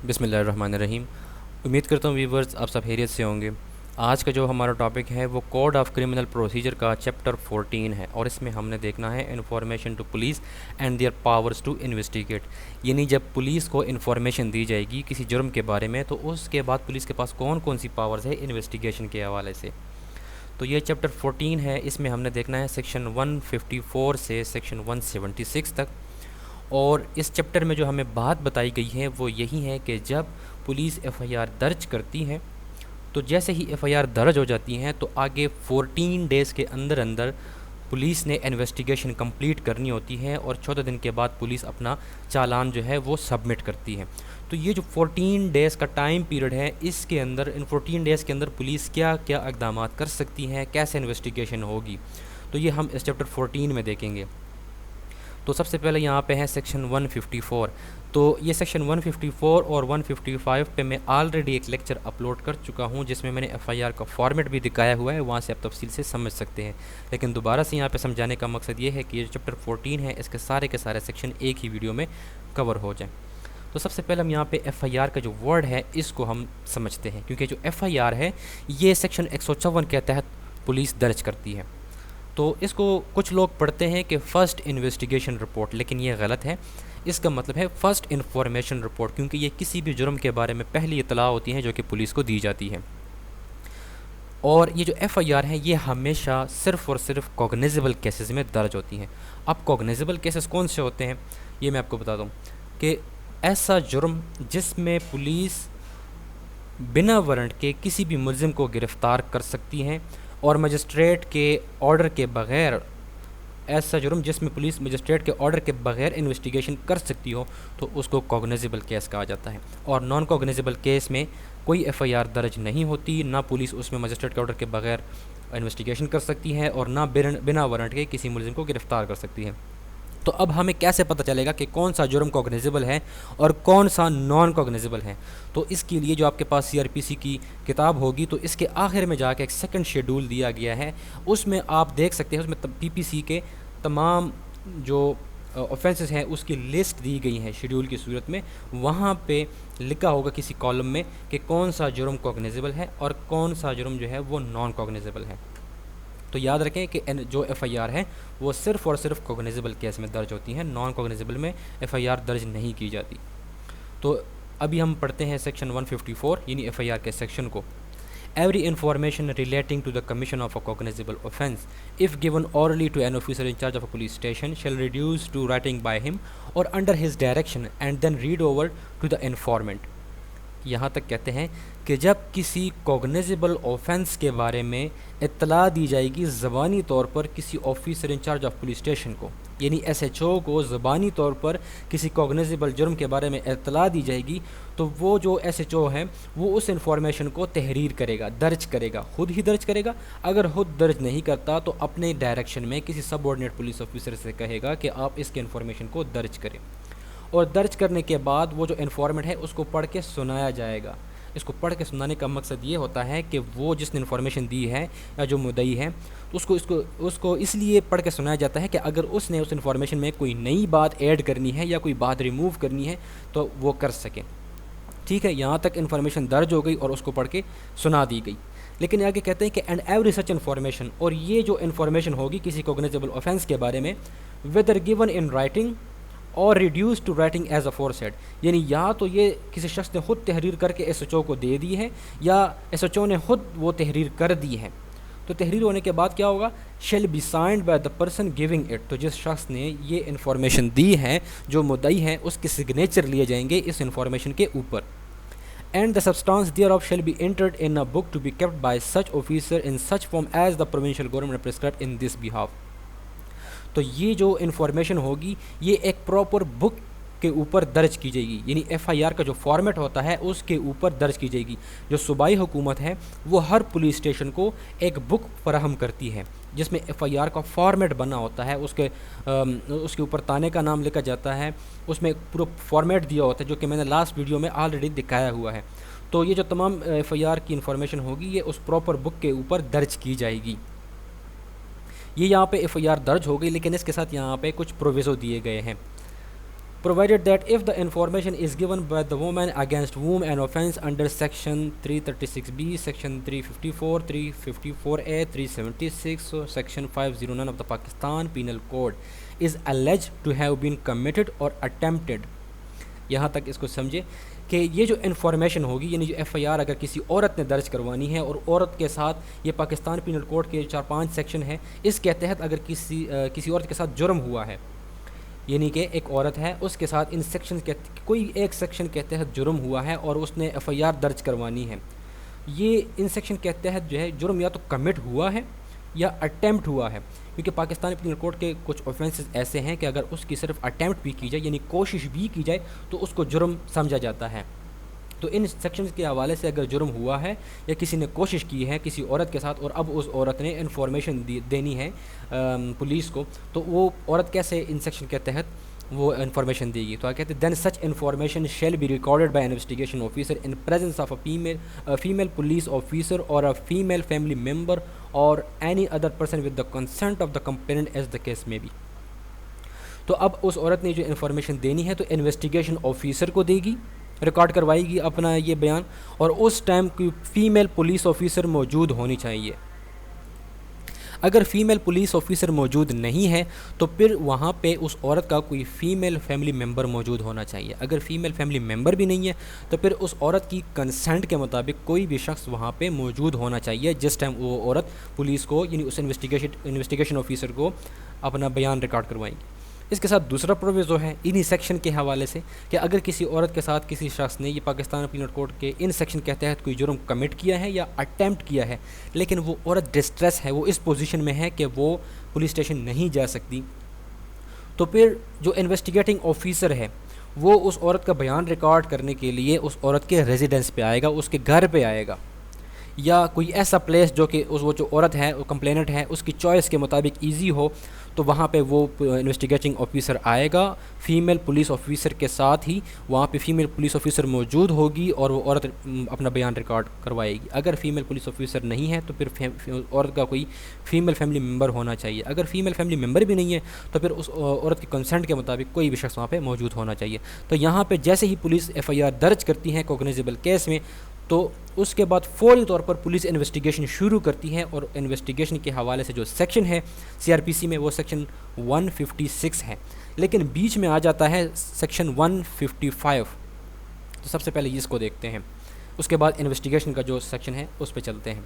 بسم اللہ الرحمن الرحیم۔ امید کرتا ہوں ویورز آپ سب خیریت سے ہوں گے۔ آج کا جو ہمارا ٹاپک ہے وہ کوڈ آف کرمنل پروسیجر کا چیپٹر 14 ہے، اور اس میں ہم نے دیکھنا ہے information to police and their powers to investigate, یعنی جب پولیس کو انفارمیشن دی جائے گی کسی جرم کے بارے میں تو اس کے بعد پولیس کے پاس کون کون سی پاورز ہے انویسٹیگیشن کے حوالے سے۔ تو یہ چیپٹر 14 ہے، اس میں ہم نے دیکھنا ہے سیکشن 154 سے سیکشن 176 تک۔ اور اس چیپٹر میں جو ہمیں بات بتائی گئی ہے وہ یہی ہے کہ جب پولیس ایف آئی آر درج کرتی ہے تو جیسے ہی ایف آئی آر درج ہو جاتی ہیں تو آگے 14 ڈیز کے اندر اندر پولیس نے انویسٹیگیشن کمپلیٹ کرنی ہوتی ہے، اور 14 دن کے بعد پولیس اپنا چالان جو ہے وہ سبمٹ کرتی ہے۔ تو یہ جو 14 ڈیز کا ٹائم پیریڈ ہے، اس کے اندر ان 14 ڈیز کے اندر پولیس کیا کیا اقدامات کر سکتی ہیں، کیسے انویسٹیگیشن ہوگی، تو یہ ہم اس چیپٹر 14 میں دیکھیں گے۔ تو سب سے پہلے یہاں پہ ہے سیکشن 154۔ تو یہ سیکشن 154 اور 155 پہ میں آلریڈی ایک لیکچر اپلوڈ کر چکا ہوں جس میں نے ایف آئی آر کا فارمیٹ بھی دکھایا ہوا ہے، وہاں سے آپ تفصیل سے سمجھ سکتے ہیں، لیکن دوبارہ سے یہاں پہ سمجھانے کا مقصد یہ ہے کہ یہ جو چیپٹر 14 ہے اس کے سارے سیکشن ایک ہی ویڈیو میں کور ہو جائیں۔ تو سب سے پہلے ہم یہاں پہ ایف آئی آر کا جو ورڈ ہے اس کو ہم سمجھتے ہیں، کیونکہ جو ایف آئی آر ہے یہ سیکشن 154 کے تحت پولیس درج کرتی ہے۔ تو اس کو کچھ لوگ پڑھتے ہیں کہ فرسٹ انویسٹیگیشن رپورٹ، لیکن یہ غلط ہے۔ اس کا مطلب ہے فرسٹ انفارمیشن رپورٹ، کیونکہ یہ کسی بھی جرم کے بارے میں پہلی اطلاع ہوتی ہے جو کہ پولیس کو دی جاتی ہے۔ اور یہ جو ایف آئی آر ہے یہ ہمیشہ صرف اور صرف کوگنیزیبل کیسز میں درج ہوتی ہیں۔ اب کوگنیزیبل کیسز کون سے ہوتے ہیں یہ میں آپ کو بتاتا ہوں کہ ایسا جرم جس میں پولیس بنا وارنٹ کے کسی بھی ملزم کو گرفتار کر سکتی ہیں، اور مجسٹریٹ کے آرڈر کے بغیر، ایسا جرم جس میں پولیس مجسٹریٹ کے آرڈر کے بغیر انویسٹیگیشن کر سکتی ہو تو اس کو کوگنیزیبل کیس کہا جاتا ہے۔ اور نان کوگنیزیبل کیس میں کوئی ایف آئی آر درج نہیں ہوتی، نہ پولیس اس میں مجسٹریٹ کے آرڈر کے بغیر انویسٹیگیشن کر سکتی ہے، اور نہ بنا وارنٹ کے کسی ملزم کو گرفتار کر سکتی ہے۔ تو اب ہمیں کیسے پتہ چلے گا کہ کون سا جرم کوگنیزیبل ہے اور کون سا نان کوگنیزیبل ہے؟ تو اس کے لیے جو آپ کے پاس سی آر پی سی کی کتاب ہوگی تو اس کے آخر میں جا کے ایک سیکنڈ شیڈول دیا گیا ہے، اس میں آپ دیکھ سکتے ہیں، اس میں پی پی سی کے تمام جو اوفینسز ہیں اس کی لسٹ دی گئی ہے شیڈول کی صورت میں۔ وہاں پہ لکھا ہوگا کسی کالم میں کہ کون سا جرم کوگنیزیبل ہے اور کون سا جرم جو ہے وہ نان کوگنیزیبل ہے۔ تو یاد رکھیں کہ جو ایف آئی آر ہے وہ صرف اور صرف کوگنیزیبل کیس میں درج ہوتی ہیں، نان کوگنیزیبل میں ایف آئی آر درج نہیں کی جاتی۔ تو ابھی ہم پڑھتے ہیں سیکشن 154 یعنی ایف آئی آر کے سیکشن کو۔ Every information relating to the commission of a cognizable offence, if given orally to an officer in charge of a police station, shall reduce to writing by him or under his direction and then read over to the informant۔ یہاں تک کہتے ہیں کہ جب کسی کوگنیزیبل offence کے بارے میں اطلاع دی جائے گی زبانی طور پر کسی officer in charge of police station کو، یعنی ایس ایچ او کو زبانی طور پر کسی کوگنیزیبل جرم کے بارے میں اطلاع دی جائے گی، تو وہ جو ایس ایچ او ہے وہ اس انفارمیشن کو تحریر کرے گا، درج کرے گا، خود ہی درج کرے گا۔ اگر خود درج نہیں کرتا تو اپنے ڈائریکشن میں کسی سب آرڈینیٹ پولیس آفیسر سے کہے گا کہ آپ اس کے انفارمیشن کو درج کریں، اور درج کرنے کے بعد وہ جو انفارمنٹ ہے اس کو پڑھ کے سنایا جائے گا۔ اس کو پڑھ کے سنانے کا مقصد یہ ہوتا ہے کہ وہ جس نے انفارمیشن دی ہے یا جو مدعی ہے اس کو اس لیے پڑھ کے سنایا جاتا ہے کہ اگر اس نے اس انفارمیشن میں کوئی نئی بات ایڈ کرنی ہے یا کوئی بات ریموو کرنی ہے تو وہ کر سکے۔ ٹھیک ہے، یہاں تک انفارمیشن درج ہو گئی اور اس کو پڑھ کے سنا دی گئی۔ لیکن آگے کہتے ہیں کہ اینڈ ایوری سچ انفارمیشن، اور یہ جو انفارمیشن ہوگی کسی کوگنیزیبل اوفینس کے بارے میں، ویدر گیون ان رائٹنگ اور ریڈیوس ٹو رائٹنگ ایز افورسیڈ، یعنی یا تو یہ کسی شخص نے خود تحریر کر کے ایس ایچ او کو دے دی ہے یا ایس ایچ او نے خود وہ تحریر کر دی ہے۔ تو تحریر ہونے کے بعد کیا ہوگا؟ Shall be signed by the person giving it, تو جس شخص نے یہ انفارمیشن دی ہے جو مدعی ہے اس کے سگنیچر لیے جائیں گے اس انفارمیشن کے اوپر۔ And the substance thereof shall be entered in a book to be kept by such officer in such form as the provincial government prescribed in this behalf. تو یہ جو انفارمیشن ہوگی یہ ایک پراپر بک کے اوپر درج کی جائے گی، یعنی ایف آئی آر کا جو فارمیٹ ہوتا ہے اس کے اوپر درج کی جائے گی۔ جو صوبائی حکومت ہے وہ ہر پولیس اسٹیشن کو ایک بک فراہم کرتی ہے جس میں ایف آئی آر کا فارمیٹ بنا ہوتا ہے، اس کے اوپر تانے کا نام لکھا جاتا ہے، اس میں پورا فارمیٹ دیا ہوتا ہے جو کہ میں نے لاسٹ ویڈیو میں آلریڈی دکھایا ہوا ہے۔ تو یہ جو تمام ایف آئی آر کی انفارمیشن ہوگی یہ اس پراپر بک کے اوپر درج کی جائے گی۔ یہ یہاں پہ ایف آئی آر درج ہو گئی، لیکن اس کے ساتھ یہاں پہ کچھ پروویزو دیے گئے ہیں۔ provided that if the information is given by the woman against whom an offence under section 336b, section 354, 354a, 376 or section 509 of the Pakistan Penal Code is alleged to have been committed or attempted. یہاں تک اس کو سمجھے کہ یہ جو information ہوگی یعنی جو ایف آئی آر اگر کسی عورت نے درج کروانی ہے اور عورت کے ساتھ یہ پاکستان پینل کوڈ کے 4-5 سیکشن ہے اس کے تحت اگر کسی عورت کے ساتھ جرم ہوا ہے یعنی کہ ایک عورت ہے اس کے ساتھ ان سیکشن کے کوئی ایک سیکشن کے تحت جرم ہوا ہے اور اس نے ایف آئی آر درج کروانی ہے, یہ ان سیکشن کے تحت جو ہے جرم یا تو کمٹ ہوا ہے یا اٹیمپٹ ہوا ہے, کیونکہ پاکستانی پینل کوڈ کے کچھ اوفینسز ایسے ہیں کہ اگر اس کی صرف اٹیمپٹ بھی کی جائے یعنی کوشش بھی کی جائے تو اس کو جرم سمجھا جاتا ہے. تو ان سیکشنز کے حوالے سے اگر جرم ہوا ہے یا کسی نے کوشش کی ہے کسی عورت کے ساتھ اور اب اس عورت نے انفارمیشن دینی ہے پولیس کو, تو وہ عورت کیسے ان سیکشن کے تحت وہ انفارمیشن دے گی؟ تو کہتے ہیں then such information shall be recorded by investigation officer in presence of a female police officer or a female family member or any other person with the consent of the complainant as the case may be. تو اب اس عورت نے جو information دینی ہے تو investigation officer کو دے گی, ریکارڈ کروائے گی اپنا یہ بیان, اور اس ٹائم کی فیمیل پولیس آفیسر موجود ہونی چاہیے. اگر فیمیل پولیس آفیسر موجود نہیں ہے تو پھر وہاں پہ اس عورت کا کوئی فیمیل فیملی ممبر موجود ہونا چاہیے. اگر فیمیل فیملی ممبر بھی نہیں ہے تو پھر اس عورت کی کنسنٹ کے مطابق کوئی بھی شخص وہاں پہ موجود ہونا چاہیے جس ٹائم وہ عورت پولیس کو یعنی اس انویسٹیگیشن آفیسر کو اپنا بیان ریکارڈ کروائیں گی. اس کے ساتھ دوسرا پروویزو ہے انہی سیکشن کے حوالے سے کہ اگر کسی عورت کے ساتھ کسی شخص نے یہ پاکستان پینل کوڈ کے ان سیکشن کے تحت کوئی جرم کمٹ کیا ہے یا اٹیمپٹ کیا ہے لیکن وہ عورت ڈسٹریس ہے, وہ اس پوزیشن میں ہے کہ وہ پولیس اسٹیشن نہیں جا سکتی, تو پھر جو انویسٹیگیٹنگ آفیسر ہے وہ اس عورت کا بیان ریکارڈ کرنے کے لیے اس عورت کے ریزیڈنس پہ آئے گا, اس کے گھر پہ آئے گا یا کوئی ایسا پلیس جو کہ وہ جو عورت ہے وہ کمپلیننٹ ہے اس کی چوائس کے مطابق ایزی ہو, تو وہاں پہ وہ انویسٹیگیٹنگ آفیسر آئے گا فیمیل پولیس آفیسر کے ساتھ ہی, وہاں پہ فیمیل پولیس آفیسر موجود ہوگی اور وہ عورت اپنا بیان ریکارڈ کروائے گی. اگر فیمیل پولیس آفیسر نہیں ہے تو پھر عورت کا کوئی فیمیل فیملی ممبر ہونا چاہیے. اگر فیمیل فیملی ممبر بھی نہیں ہے تو پھر اس عورت کی کنسنٹ کے مطابق کوئی بھی شخص وہاں پہ موجود ہونا چاہیے. تو یہاں پہ جیسے ہی پولیس ایف آئی آر درج کرتی ہے کوگنیزیبل کیس میں تو اس کے بعد فوری طور پر پولیس انویسٹیگیشن شروع کرتی ہے, اور انویسٹیگیشن کے حوالے سے جو سیکشن ہے سی آر پی سی میں وہ سیکشن 156 ہے, لیکن بیچ میں آ جاتا ہے سیکشن 155. تو سب سے پہلے اس کو دیکھتے ہیں, اس کے بعد انویسٹیگیشن کا جو سیکشن ہے اس پہ چلتے ہیں.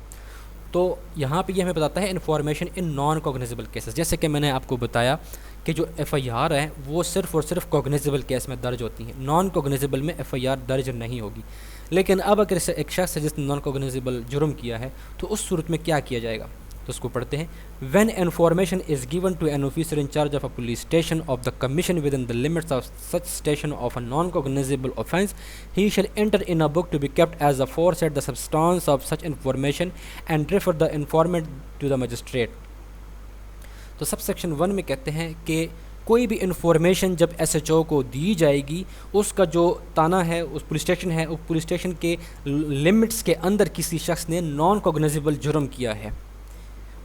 تو یہاں پہ یہ ہمیں بتاتا ہے انفارمیشن ان نان کوگنیزیبل کیسز, جیسے کہ میں نے آپ کو بتایا کہ جو ایف آئی آر ہے وہ صرف اور صرف کوگنیزیبل کیس میں درج ہوتی ہیں, نان کوگنیزیبل میں ایف آئی آر درج نہیں ہوگی. لیکن اب اگر ایک شخص ہے جس نے نان کوگنیزیبل جرم کیا ہے تو اس صورت میں کیا کیا جائے گا, تو اس کو پڑھتے ہیں. When information is given to an officer in charge of a police station of the commission within the limits of such station of a non cognizable offence he shall enter in a book to be kept as aforesaid the substance of such information and refer the informant to the magistrate. تو sub section 1 میں کہتے ہیں کہ کوئی بھی information جب S H O کو دی جائے گی اس کا جو تانا ہے اس پولیس اسٹیشن ہے اس پولیس اسٹیشن کے لمٹس کے اندر کسی شخص نے نان کوگنیزیبل جرم کیا ہے,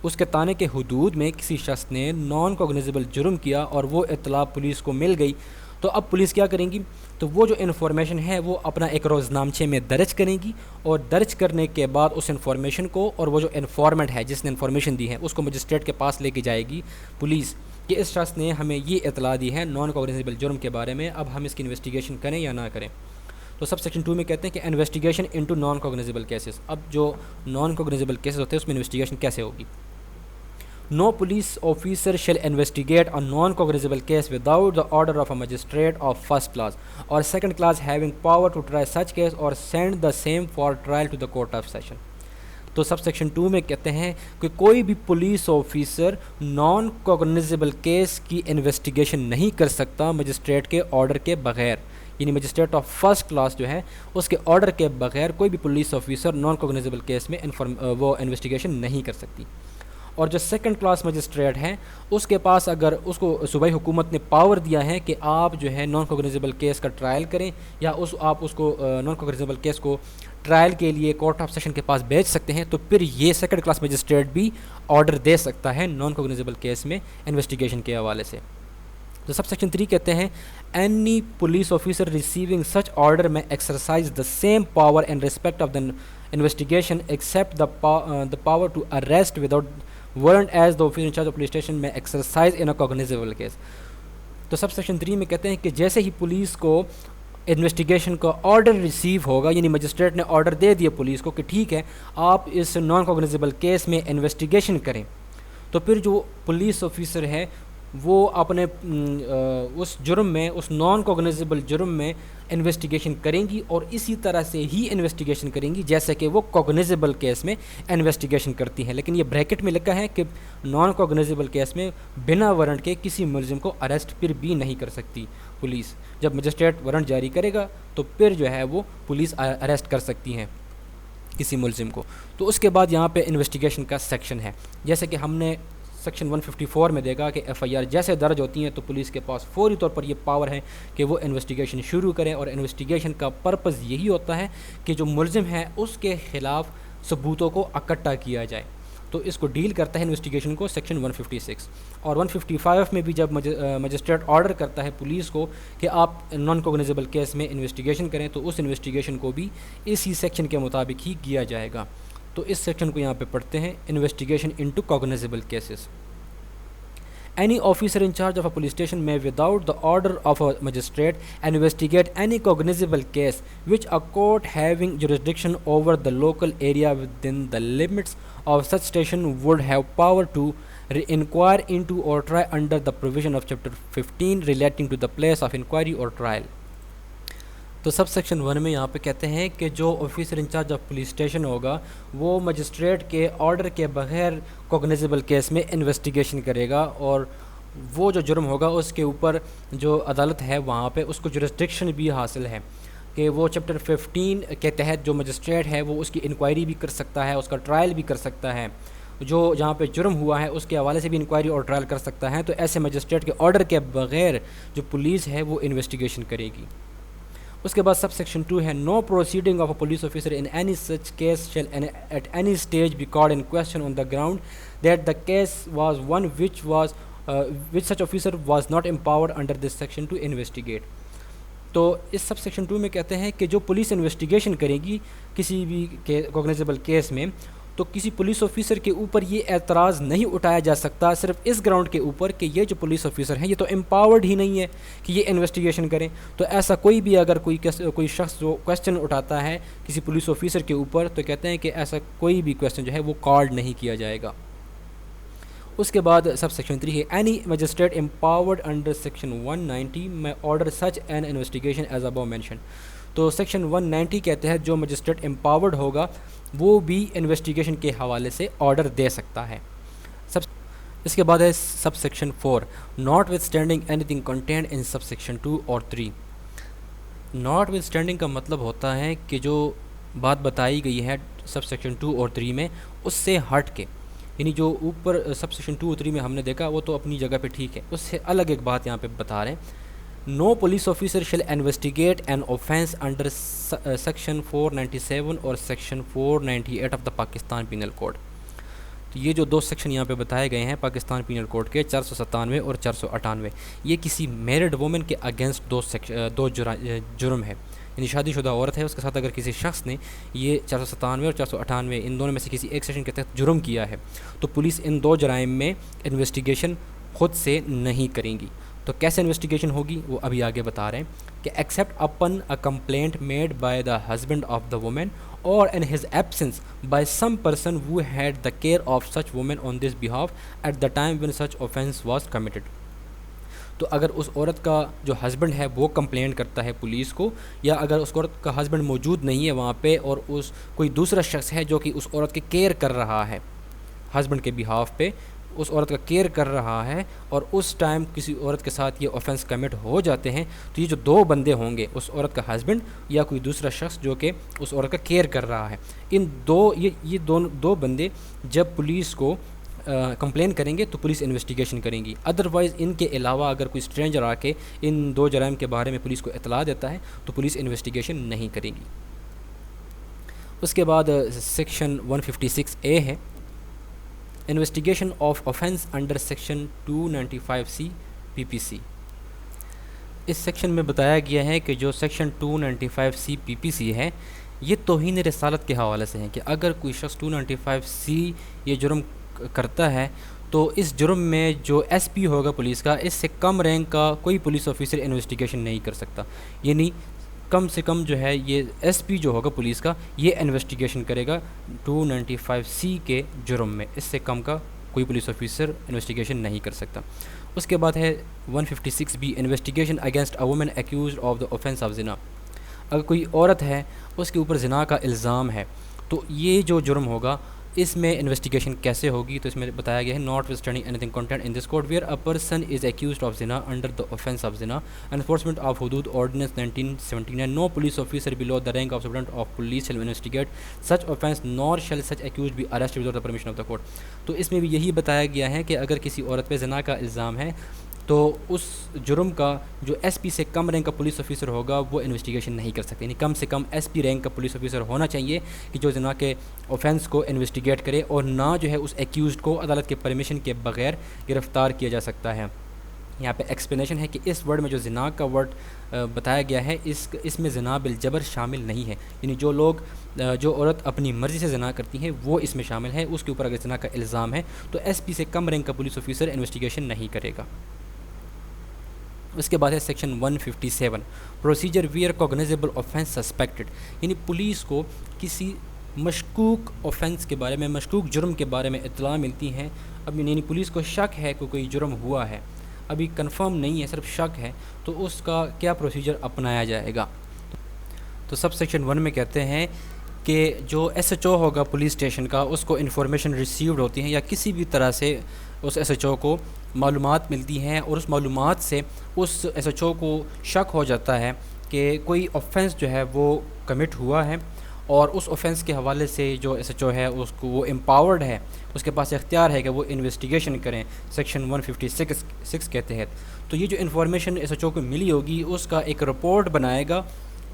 اس کے تانے کے حدود میں کسی شخص نے نان کوگنیزیبل جرم کیا اور وہ اطلاع پولیس کو مل گئی, تو اب پولیس کیا کریں گی, تو وہ جو انفارمیشن ہے وہ اپنا ایک روزنامچے میں درج کریں گی, اور درج کرنے کے بعد اس انفارمیشن کو اور وہ جو انفارمنٹ ہے جس نے انفارمیشن دی ہے اس کو مجسٹریٹ کے پاس لے کے جائے گی پولیس کہ اس شخص نے ہمیں یہ اطلاع دی ہے نان کوگنیزیبل جرم کے بارے میں, اب ہم اس کی انویسٹیگیشن کریں یا نہ کریں. تو سب سیکشن 2 میں کہتے ہیں کہ انویسٹیگیشن انٹو نان کوگنیزیبل کیسز. اب جو نان کوگنیزیبل کیسز ہوتے ہیں اس میں انویسٹیگیشن کیسے ہوگی. No police officer shall investigate a non-cognizable case without the order of a magistrate of first class or second class having power to try such case or send the same for trial to the court of session. تو sub section 2 میں کہتے ہیں کہ کوئی بھی police officer naan کوگنیزیبل case کی investigation نہیں کر سکتا مجسٹریٹ کے آرڈر کے بغیر, یعنی مجسٹریٹ آف فرسٹ کلاس جو ہے اس کے آرڈر کے بغیر کوئی بھی پولیس آفیسر نان کوگنیزیبل کیس میں وہ انویسٹیگیشن نہیں کر سکتی. اور جو سیکنڈ کلاس مجسٹریٹ ہیں اس کے پاس اگر اس کو صوبائی حکومت نے پاور دیا ہے کہ آپ جو ہے نان کوگنیزیبل کیس کا ٹرائل کریں یا آپ اس کو نان کوگنیزیبل کیس کو ٹرائل کے لیے کورٹ آف سیشن کے پاس بھیج سکتے ہیں, تو پھر یہ سیکنڈ کلاس مجسٹریٹ بھی آرڈر دے سکتا ہے نان کوگنیزیبل کیس میں انویسٹیگیشن کے حوالے سے. تو تو سب سیکشن 3 کہتے ہیں any police officer receiving such order may exercise the same power in respect of the investigation except the power to arrest without warrant as the officer in charge of police station may exercise in a cognizable case. تو sub section 3 میں کہتے ہیں کہ جیسے ہی police کو investigation کا order receive ہوگا, یعنی مجسٹریٹ نے آرڈر دے دیا پولیس کو کہ ٹھیک ہے آپ اس نان کوگنیزیبل کیس میں انویسٹیگیشن کریں, تو پھر جو پولیس آفیسر ہے وہ اپنے اس جرم میں, اس نان کوگنیزیبل جرم میں انویسٹیگیشن کریں گی, اور اسی طرح سے ہی انویسٹیگیشن کریں گی جیسے کہ وہ کوگنیزیبل کیس میں انویسٹیگیشن کرتی ہیں. لیکن یہ بریکٹ میں لکھا ہے کہ نان کوگنیزیبل کیس میں بنا وارنٹ کے کسی ملزم کو اریسٹ پھر بھی نہیں کر سکتی پولیس. جب مجسٹریٹ وارنٹ جاری کرے گا تو پھر جو ہے وہ پولیس اریسٹ کر سکتی ہیں کسی ملزم کو. تو اس کے بعد یہاں پہ انویسٹیگیشن کا سیکشن ہے, جیسے کہ ہم نے سیکشن 154 میں دیکھا کہ ایف آئی آر جیسے درج ہوتی ہیں تو پولیس کے پاس فوری طور پر یہ پاور ہے کہ وہ انویسٹیگیشن شروع کریں, اور انویسٹیگیشن کا پرپز یہی ہوتا ہے کہ جو ملزم ہے اس کے خلاف ثبوتوں کو اکٹھا کیا جائے. تو اس کو ڈیل کرتا ہے انویسٹیگیشن کو سیکشن 156. اور 155 میں بھی جب مجسٹریٹ آرڈر کرتا ہے پولیس کو کہ آپ نان کوگنیزیبل کیس میں انویسٹیگیشن کریں, تو اس انویسٹیگیشن کو بھی اسی سیکشن کے مطابق ہی کیا جائے گا. تو اس سیکشن کو یہاں پہ پڑھتے ہیں, investigation into cognizable cases. Any officer in charge of a police station may, without the order of a magistrate, investigate any cognizable case which a court having jurisdiction over the local area within the limits of such station would have power to inquire into or try under the provision of Chapter 15 relating to the place of inquiry or trial. تو sub section 1 میں یہاں پہ کہتے ہیں کہ جو officer in charge of police station ہوگا وہ مجسٹریٹ کے آرڈر کے بغیر کوگنیزیبل کیس میں انویسٹیگیشن کرے گا, اور وہ جو جرم ہوگا اس کے اوپر جو عدالت ہے وہاں پہ اس کو جورسڈکشن بھی حاصل ہے کہ وہ چیپٹر 15 کے تحت جو مجسٹریٹ ہے وہ اس کی انکوائری بھی کر سکتا ہے, اس کا ٹرائل بھی کر سکتا ہے, جو جہاں پہ جرم ہوا ہے اس کے حوالے سے بھی انکوائری اور ٹرائل کر سکتا ہے. تو ایسے مجسٹریٹ کے آرڈر کے بغیر جو پولیس ہے وہ انویسٹیگیشن کرے گی. اس کے بعد سب سیکشن 2 ہے no proceeding of a police officer in any such case shall at any stage be called in question on the ground that the case was one which such officer was not empowered under this section to investigate. تو اس سب section 2 میں کہتے ہیں کہ جو police investigation کرے گی کسی بھی کوگنیزیبل کیس میں, تو کسی پولیس آفیسر کے اوپر یہ اعتراض نہیں اٹھایا جا سکتا صرف اس گراؤنڈ کے اوپر کہ یہ جو پولیس آفیسر ہیں یہ تو امپاورڈ ہی نہیں ہے کہ یہ انویسٹیگیشن کریں. تو ایسا کوئی بھی اگر کوئی شخص جو کویسچن اٹھاتا ہے کسی پولیس آفیسر کے اوپر, تو کہتے ہیں کہ ایسا کوئی بھی کویسچن جو ہے وہ کالڈ نہیں کیا جائے گا. اس کے بعد سب سیکشن 3 ہے any magistrate empowered under section 190 may order such an investigation as above mention. تو سیکشن 190 کے تحت جو مجسٹریٹ امپاورڈ ہوگا وہ بھی انویسٹیگیشن کے حوالے سے آرڈر دے سکتا ہے. اس کے بعد ہے sub section 4 notwithstanding anything contained in sub section 2 اور 3. ناٹ وتھ اسٹینڈنگ کا مطلب ہوتا ہے کہ جو بات بتائی گئی ہے سب سیکشن 2 اور 3 میں اس سے ہٹ کے, یعنی جو اوپر سب سیکشن 2 اور 3 میں ہم نے دیکھا وہ تو اپنی جگہ پہ ٹھیک ہے, اس سے الگ ایک بات یہاں پہ بتا رہے ہیں. No police officer shall investigate an offence under section 497 اور section 498 of the Pakistan Penal Code. تو یہ جو دو سیکشن یہاں پہ بتائے گئے ہیں پاکستان پینل کوڈ کے 497 اور 498, یہ کسی میرڈ وومن کے اگینسٹ دو جرم ہے. یعنی شادی شدہ عورت ہے, اس کے ساتھ اگر کسی شخص نے یہ 497 اور 498 ان دونوں میں سے کسی ایک سیکشن کے تحت جرم کیا ہے, تو پولیس ان دو جرائم میں انویسٹیگیشن خود سے نہیں کریں گی. تو کیسے انویسٹیگیشن ہوگی وہ ابھی آگے بتا رہے ہیں کہ except upon a complaint made by the husband of the woman or in his absence by some person who had the care of such woman on this behalf at the time when such offence was committed. تو اگر اس عورت کا جو husband ہے وہ complain کرتا ہے police کو, یا اگر اس عورت کا ہسبینڈ موجود نہیں ہے وہاں پہ اور اس کوئی دوسرا شخص ہے جو کہ اس عورت کے کیئر کر رہا ہے, ہسبینڈ کے بہاف پہ اس عورت کا کیئر کر رہا ہے, اور اس ٹائم کسی عورت کے ساتھ یہ اوفینس کمٹ ہو جاتے ہیں, تو یہ جو دو بندے ہوں گے اس عورت کا ہسبینڈ یا کوئی دوسرا شخص جو کہ اس عورت کا کیئر کر رہا ہے, ان یہ دو بندے جب پولیس کو کمپلین کریں گے تو پولیس انویسٹیگیشن کریں گی. ادروائز ان کے علاوہ اگر کوئی اسٹرینجر آ کے ان دو جرائم کے بارے میں پولیس کو اطلاع دیتا ہے تو پولیس انویسٹیگیشن نہیں کرے گی. اس کے بعد سیکشن 156A ہے investigation of offence under section 295C PPC. اس سیکشن میں بتایا گیا ہے کہ جو سیکشن 295 سی پی پی سی ہے یہ توہین رسالت کے حوالے سے ہے کہ اگر کوئی شخص 295 سی یہ جرم کرتا ہے تو اس جرم میں جو ایس پی ہوگا پولیس کا اس سے کم رینک کا کوئی پولیس آفیسر انویسٹیگیشن نہیں کر سکتا، یعنی کم سے کم جو ہے یہ ایس پی جو ہوگا پولیس کا یہ انویسٹیگیشن کرے گا 295 سی کے جرم میں، اس سے کم کا کوئی پولیس آفیسر انویسٹیگیشن نہیں کر سکتا۔ اس کے بعد ہے 156 B investigation against a woman accused of the offence of zina. اگر کوئی عورت ہے اس کے اوپر زنا کا الزام ہے تو یہ جو جرم ہوگا اس میں انویسٹیگیشن کیسے ہوگی، تو اس میں بتایا گیا ہے notwithstanding anything contained in this code where a person is accused of zina under the offence of zina enforcement of Hudood ordinance 1979 no police officer below the rank of superintendent of police shall investigate such offence nor shall such accused be arrest without the permission of the court. تو اس میں بھی یہی بتایا گیا ہے کہ اگر کسی عورت پہ زنا کا الزام ہے تو اس جرم کا جو ایس پی سے کم رینک کا پولیس آفیسر ہوگا وہ انویسٹیگیشن نہیں کر سکتے، یعنی کم سے کم ایس پی رینک کا پولیس آفیسر ہونا چاہیے کہ جو زنا کے اوفینس کو انویسٹیگیٹ کرے اور نہ جو ہے اس ایکیوزڈ کو عدالت کے پرمیشن کے بغیر گرفتار کیا جا سکتا ہے۔ یہاں پہ ایکسپلینیشن ہے کہ اس ورڈ میں جو زنا کا ورڈ بتایا گیا ہے اس میں زنا بالجبر شامل نہیں ہے، یعنی جو عورت اپنی مرضی سے زنا کرتی ہیں وہ اس میں شامل ہے، اس کے اوپر اگر زنا کا الزام ہے تو ایس پی سے کم رینک کا پولیس آفیسر انویسٹیگیشن نہیں کرے گا۔ اس کے بعد ہے section 157 procedure where cognizable offence suspected, یعنی پولیس کو کسی مشکوک آفینس کے بارے میں، مشکوک جرم کے بارے میں اطلاع ملتی ہے، اب یعنی پولیس کو شک ہے کہ کوئی جرم ہوا ہے، ابھی کنفرم نہیں ہے صرف شک ہے، تو اس کا کیا پروسیجر اپنایا جائے گا۔ تو سب سیکشن 1 میں کہتے ہیں کہ جو ایس ایچ او ہوگا پولیس اسٹیشن کا اس کو انفارمیشن ریسیوڈ ہوتی ہیں یا کسی بھی طرح سے اس ایس ایچ او کو معلومات ملتی ہیں اور اس معلومات سے اس ایس ایچ او کو شک ہو جاتا ہے کہ کوئی آفینس جو ہے وہ کمٹ ہوا ہے، اور اس آفینس کے حوالے سے جو ایس ایچ او ہے اس کو وہ امپاورڈ ہے، اس کے پاس اختیار ہے کہ وہ انویسٹیگیشن کریں سیکشن 156 کے تحت۔ تو یہ جو انفارمیشن ایس ایچ او کو ملی ہوگی اس کا ایک رپورٹ بنائے گا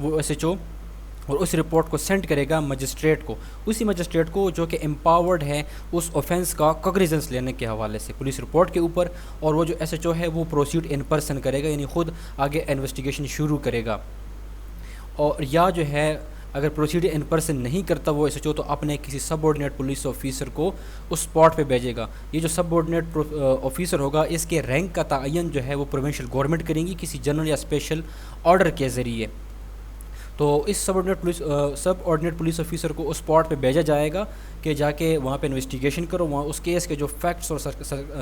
وہ ایس ایچ او، اور اس رپورٹ کو سینڈ کرے گا مجسٹریٹ کو، اسی مجسٹریٹ کو جو کہ امپاورڈ ہے اس اوفینس کا کوگنیزنس لینے کے حوالے سے پولیس رپورٹ کے اوپر، اور وہ جو ایس ایچ او ہے وہ پروسیڈ ان پرسن کرے گا، یعنی خود آگے انویسٹیگیشن شروع کرے گا، اور یا جو ہے اگر پروسیڈ ان پرسن نہیں کرتا وہ ایس ایچ او تو اپنے کسی سب آرڈینیٹ پولیس آفیسر کو اس اسپاٹ پہ بھیجے گا۔ یہ جو سب آرڈینیٹ آفیسر ہوگا اس کے رینک کا تعین جو ہے وہ پروونشل گورنمنٹ کریں گی کسی جنرل یا اسپیشل آرڈر کے ذریعے، تو اس سب آرڈینیٹ پولیس آفیسر کو اس اسپاٹ پہ بھیجا جائے گا کہ جا کے وہاں پہ انویسٹیگیشن کرو، وہاں اس کیس کے جو فیکٹس اور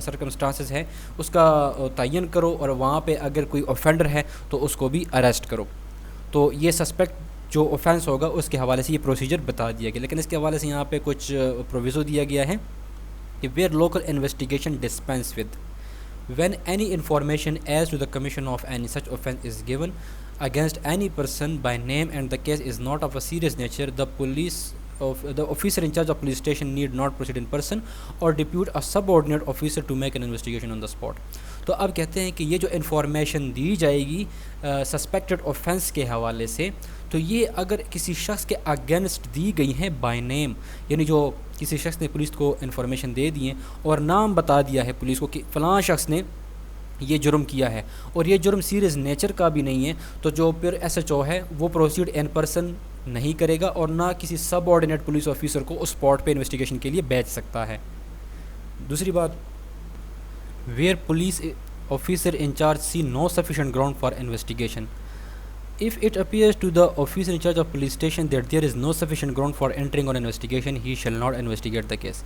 سرکمسٹانسز ہیں اس کا تعین کرو، اور وہاں پہ اگر کوئی اوفینڈر ہے تو اس کو بھی اریسٹ کرو۔ تو یہ سسپیکٹ جو اوفینس ہوگا اس کے حوالے سے یہ پروسیجر بتا دیا گیا، لیکن اس کے حوالے سے یہاں پہ کچھ پروویزو دیا گیا ہے کہ where local investigation dispense with when any information as to the commission of any such offence is given against any person by name and the case is not of a serious nature, the officer in charge of police station need not proceed in person or depute a subordinate officer to make an investigation on the spot۔ تو اب کہتے ہیں کہ یہ جو information دی جائے گی suspected offence کے حوالے سے، تو یہ اگر کسی شخص کے اگینسٹ دی گئی ہیں بائی نیم، یعنی جو کسی شخص نے پولیس کو انفارمیشن دے دی ہیں اور نام بتا دیا ہے پولیس کو کہ فلاں شخص نے یہ جرم کیا ہے اور یہ جرم سیریس نیچر کا بھی نہیں ہے، تو جو پھر ایس ایچ او ہے وہ پروسیڈ ان پرسن نہیں کرے گا اور نہ کسی سب آرڈینیٹ پولیس آفیسر کو اس اسپاٹ پہ انویسٹیگیشن کے لیے بھیج سکتا ہے۔ دوسری بات، where police officer in charge see no sufficient ground for investigation if it appears to the officer in charge of police station that there is no sufficient ground for entering on investigation he shall not investigate the case۔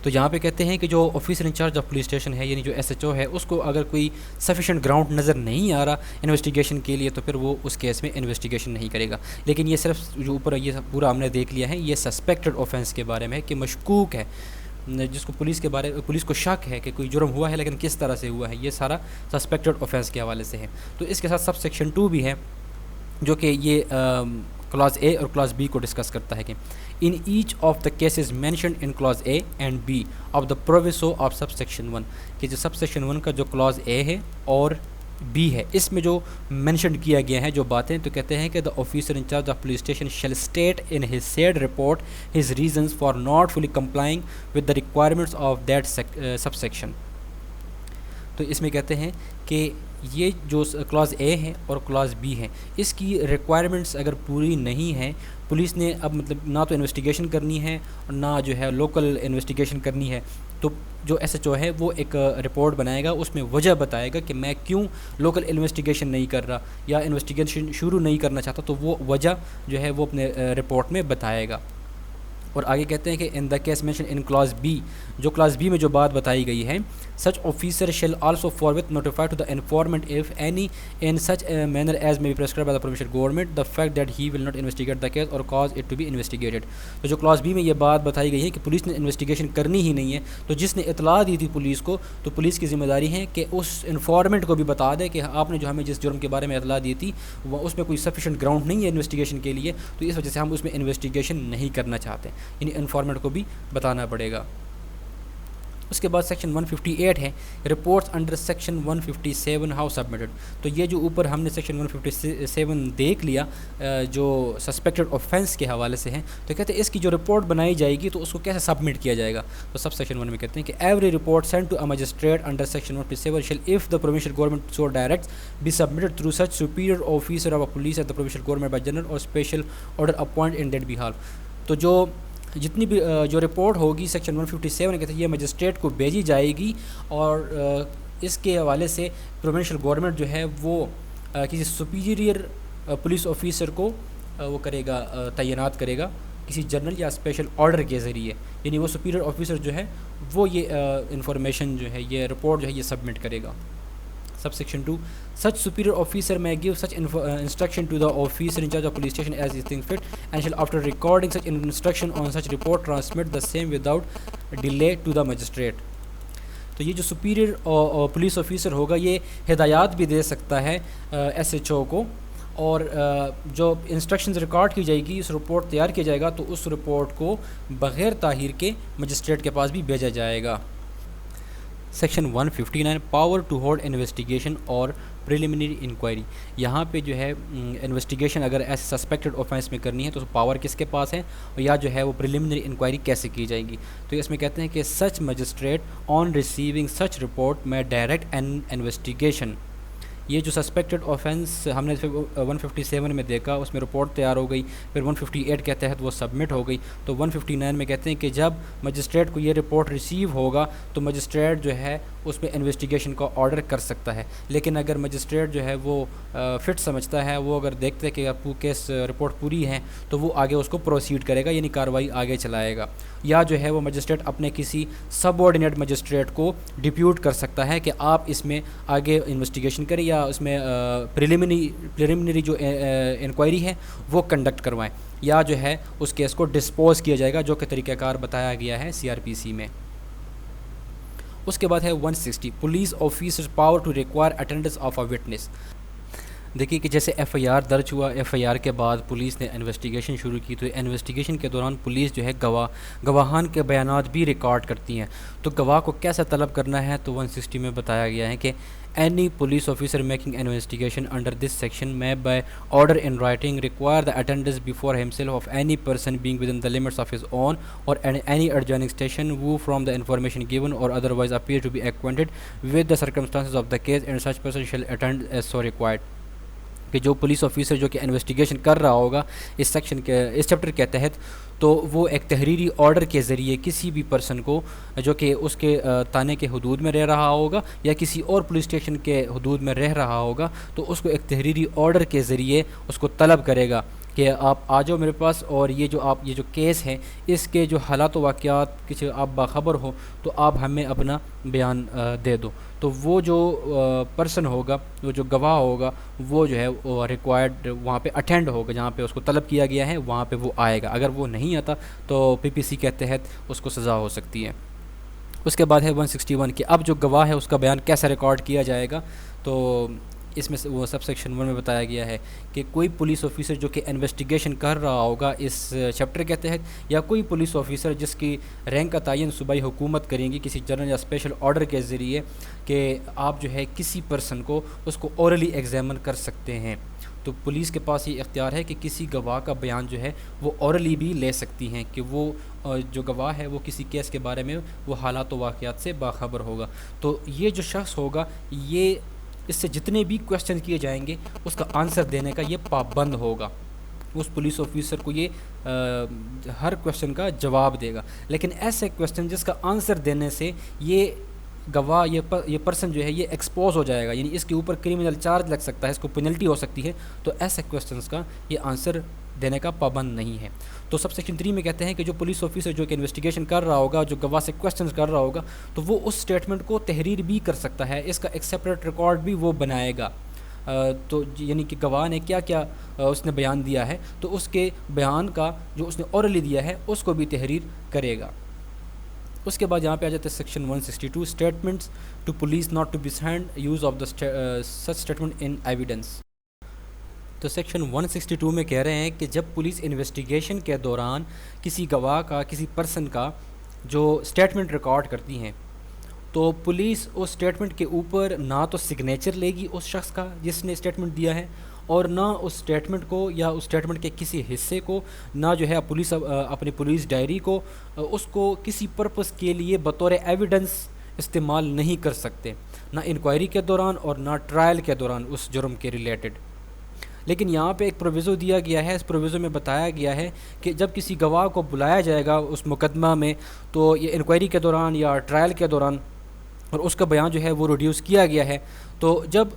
تو یہاں پہ کہتے ہیں کہ جو officer in charge of police station ہے یعنی جو ایس ایچ او ہے اس کو اگر کوئی سفیشینٹ گراؤنڈ نظر نہیں آ رہا انویسٹیگیشن کے لیے تو پھر وہ اس کیس میں انویسٹیگیشن نہیں کرے گا۔ لیکن یہ صرف جو اوپر یہ پورا ہم نے دیکھ لیا ہے یہ سسپیکٹڈ آفینس کے بارے میں کہ مشکوک ہے، جس کو پولیس کو شک ہے کہ کوئی جرم ہوا ہے لیکن کس طرح سے ہوا ہے، یہ سارا سسپیکٹڈ آفینس کے حوالے سے ہے۔ تو اس کے ساتھ سب سیکشن 2 بھی ہے جو کہ یہ کلاز اے اور کلاز بی کو ڈسکس کرتا ہے کہ in each of the cases mentioned in clause A and B of the proviso of sub section 1، کہ جو سب سیکشن 1 کا جو کلاز اے ہے اور بی ہے اس میں جو مینشن کیا گیا ہے جو باتیں، تو کہتے ہیں کہ the officer in charge of police station shall state in his said report his reasons for not fully complying with the requirements of that sub section. تو اس میں کہتے ہیں کہ یہ جو کلاس اے ہے اور کلاس بی ہے، اس کی ریکوائرمنٹس اگر پوری نہیں ہیں، پولیس نے اب مطلب نہ تو انویسٹیگیشن کرنی ہے اور نہ جو ہے لوکل انویسٹیگیشن کرنی ہے، تو جو ایس ایچ او ہے وہ ایک رپورٹ بنائے گا، اس میں وجہ بتائے گا کہ میں کیوں لوکل انویسٹیگیشن نہیں کر رہا یا انویسٹیگیشن شروع نہیں کرنا چاہتا، تو وہ وجہ جو ہے وہ اپنے رپورٹ میں بتائے گا۔ اور آگے کہتے ہیں کہ in the case mention in clause B, جو کلاس بی میں جو بات بتائی گئی ہے، such officer shall also forward notify to the informant if any in such manner as may be prescribed by the provincial government the fact that he will not investigate the case or cause it to be investigated. تو جو clause B میں یہ بات بتائی گئی ہے کہ police نے انویسٹیگیشن کرنی ہی نہیں ہے، تو جس نے اطلاع دی تھی پولیس کو، تو پولیس کی ذمہ داری ہے کہ اس انفارمنٹ کو بھی بتا دے کہ آپ نے جو ہمیں جس جرم کے بارے میں اطلاع دی تھی وہ اس میں کوئی سفیشینٹ گراؤنڈ نہیں ہے انویسٹیگیشن کے لیے، تو اس وجہ سے ہم اس میں انویسٹیگیشن نہیں کرنا چاہتے، یعنی انفارمنٹ کو بھی بتانا پڑے گا۔ اس کے بعد سیکشن 158 ہے reports under section 157 how submitted. تو یہ جو اوپر ہم نے سیکشن 157 دیکھ لیا جو سسپیکٹڈ آفینس کے حوالے سے ہیں، تو کہتے ہیں اس کی جو رپورٹ بنائی جائے گی تو اس کو کیسے سبمٹ کیا جائے گا، تو سب سیکشن 1 میں کہتے ہیں کہ every report sent to a magistrate under section 157 shall if the provincial government so directs be submitted through such superior officer of police at the provincial government by general or special order appoint in that بہالف۔ تو جو جتنی بھی جو report ہوگی section 157 کہتے ہیں یہ مجسٹریٹ کو بھیجی جائے گی، اور اس کے حوالے سے پروونشل گورنمنٹ جو ہے وہ کسی سپیریئر پولیس آفیسر کو وہ کرے گا، تعینات کرے گا کسی جنرل یا اسپیشل آرڈر کے ذریعے، یعنی وہ سپیریئر آفیسر جو ہے وہ یہ انفارمیشن جو ہے یہ رپورٹ جو ہے یہ سبمٹ کرے گا۔ Sub section 2 such superior officer may give such instruction to the officer in charge of police station as he thinks fit and shall after recording such instruction on such report transmit the same without delay to the magistrate۔ تو یہ جو superior police officer ہوگا یہ ہدایات بھی دے سکتا ہے S H O کو، اور جو انسٹرکشنز ریکارڈ کی جائے گی، اس رپورٹ تیار کیا جائے گا تو اس رپورٹ کو بغیر تاخیر کے مجسٹریٹ کے پاس بھی بھیجا جائے گا۔ Section 159 power to hold investigation or preliminary inquiry. یہاں پہ جو ہے انویسٹیگیشن اگر ایسے سسپیکٹڈ آفینس میں کرنی ہے تو پاور کس کے پاس ہے، یا جو ہے وہ پریلیمنری انکوائری کیسے کی جائے گی، تو اس میں کہتے ہیں کہ سچ مجسٹریٹ آن ریسیونگ سچ رپورٹ میں ڈائریکٹ این انویسٹیگیشن۔ یہ جو سسپیکٹڈ آفینس ہم نے 157 میں دیکھا، اس میں رپورٹ تیار ہو گئی، پھر 158 کے تحت وہ سبمٹ ہو گئی، تو 159 میں کہتے ہیں کہ جب مجسٹریٹ کو یہ رپورٹ ریسیو ہوگا تو مجسٹریٹ جو ہے اس میں انویسٹیگیشن کا آرڈر کر سکتا ہے، لیکن اگر مجسٹریٹ جو ہے وہ فٹ سمجھتا ہے، وہ اگر دیکھتے کہ کیس رپورٹ پوری ہے تو وہ آگے اس کو پروسیڈ کرے گا، یعنی کارروائی آگے چلائے گا، یا جو ہے وہ مجسٹریٹ اپنے کسی سب آرڈینیٹ مجسٹریٹ کو ڈپیوٹ کر سکتا ہے کہ آپ اس میں آگے انویسٹیگیشن کریں یا اس میں پریلیمنری جو انکوائری ہے وہ کنڈکٹ کروائیں، یا جو ہے اس کیس کو ڈسپوز کیا جائے گا، جو کہ طریقہ کار بتایا گیا ہے سی آر پی سی میں۔ اس کے بعد ہے 160 police officer power to require attendance of a witness. دیکھیے کہ جیسے ایف آئی آر درج ہوا، ایف آئی آر کے بعد پولیس نے انویسٹیگیشن شروع کی، تو انویسٹیگیشن کے دوران پولیس جو ہے گواہان کے بیانات بھی ریکارڈ کرتی ہیں، تو گواہ کو کیسے طلب کرنا ہے، تو 160 میں بتایا گیا ہے کہ any police officer making an investigation under this section may by order in writing require the attendance before himself of any person being within the limits of his own or any adjoining station who from the information given or otherwise appear to be acquainted with the circumstances of the case and such person shall attend as so required۔ کہ جو police officer جو کہ investigation کر رہا ہوگا اس section کے اس chapter کے تحت، تو وہ ایک تحریری آرڈر کے ذریعے کسی بھی پرسن کو جو کہ اس کے تانے کے حدود میں رہ رہا ہوگا یا کسی اور پولیس اسٹیشن کے حدود میں رہ رہا ہوگا، تو اس کو ایک تحریری آرڈر کے ذریعے اس کو طلب کرے گا کہ آپ آ جاؤ میرے پاس، اور یہ جو کیس ہے اس کے جو حالات و واقعات کچھ آپ باخبر ہو تو آپ ہمیں اپنا بیان دے دو۔ تو وہ جو پرسن ہوگا، وہ جو گواہ ہوگا، وہ جو ہے وہ ریکوائرڈ وہاں پہ اٹینڈ ہوگا، جہاں پہ اس کو طلب کیا گیا ہے وہاں پہ وہ آئے گا، اگر وہ نہیں آتا تو پی پی سی کے تحت اس کو سزا ہو سکتی ہے۔ اس کے بعد ہے 161 کہ اب جو گواہ ہے اس کا بیان کیسے ریکارڈ کیا جائے گا، تو اس میں وہ سب سیکشن 1 میں بتایا گیا ہے کہ کوئی پولیس آفیسر جو کہ انویسٹیگیشن کر رہا ہوگا اس چیپٹر کے تحت، یا کوئی پولیس آفیسر جس کی رینک کا تعین صوبائی حکومت کریں گی کسی جنرل یا اسپیشل آرڈر کے ذریعے، کہ آپ جو ہے کسی پرسن کو اس کو اورلی ایگزامن کر سکتے ہیں، تو پولیس کے پاس یہ اختیار ہے کہ کسی گواہ کا بیان جو ہے وہ اورلی بھی لے سکتی ہیں، کہ وہ جو گواہ ہے وہ کسی کیس کے بارے میں وہ حالات و واقعات سے باخبر ہوگا۔ تو یہ جو شخص ہوگا یہ اس سے جتنے بھی کویشچن کیے جائیں گے اس کا آنسر دینے کا یہ پابند ہوگا. اس پولیس آفیسر کو یہ ہر کویشچن کا جواب دے گا. لیکن ایسے کویشچن جس کا آنسر دینے سے یہ گواہ یہ پرسن جو ہے یہ ایکسپوز ہو جائے گا, یعنی اس کے اوپر کرمنل چارج لگ سکتا ہے, اس کو پینلٹی ہو سکتی ہے, تو ایسے کویشچنس کا یہ آنسر دینے کا پابند نہیں ہے. تو سب سیکشن 3 میں کہتے ہیں کہ جو پولیس آفیسر جو کہ انویسٹیگیشن کر رہا ہوگا, جو گواہ سے کویشچنس کر رہا ہوگا, تو وہ اس اسٹیٹمنٹ کو تحریر بھی کر سکتا ہے, اس کا ایک سیپریٹ ریکارڈ بھی وہ بنائے گا. تو یعنی کہ گواہ نے کیا کیا اس نے بیان دیا ہے, تو اس کے بیان کا جو اس نے اورلی دیا ہے اس کو بھی تحریر کرے گا. اس کے بعد یہاں پہ آ جاتے ہیں section 162 statements to police not to be signed use of the such statement in evidence. تو سیکشن 162 میں کہہ رہے ہیں کہ جب پولیس انویسٹیگیشن کے دوران کسی گواہ کا, کسی پرسن کا جو اسٹیٹمنٹ ریکارڈ کرتی ہیں, تو پولیس اس اسٹیٹمنٹ کے اوپر نہ تو سگنیچر لے گی اس شخص کا جس نے اسٹیٹمنٹ دیا ہے, اور نہ اس اسٹیٹمنٹ کو یا اس اسٹیٹمنٹ کے کسی حصے کو, نہ جو ہے پولیس اپنی پولیس ڈائری کو, اس کو کسی پرپس کے لیے بطور ایویڈنس استعمال نہیں کر سکتے, نہ انکوائری کے دوران اور نہ ٹرائل کے دوران اس جرم کے ریلیٹڈ. لیکن یہاں پہ ایک پروویزو دیا گیا ہے, اس پروویزو میں بتایا گیا ہے کہ جب کسی گواہ کو بلایا جائے گا اس مقدمہ میں, تو یہ انکوائری کے دوران یا ٹرائل کے دوران, اور اس کا بیان جو ہے وہ ریڈیوس کیا گیا ہے, تو جب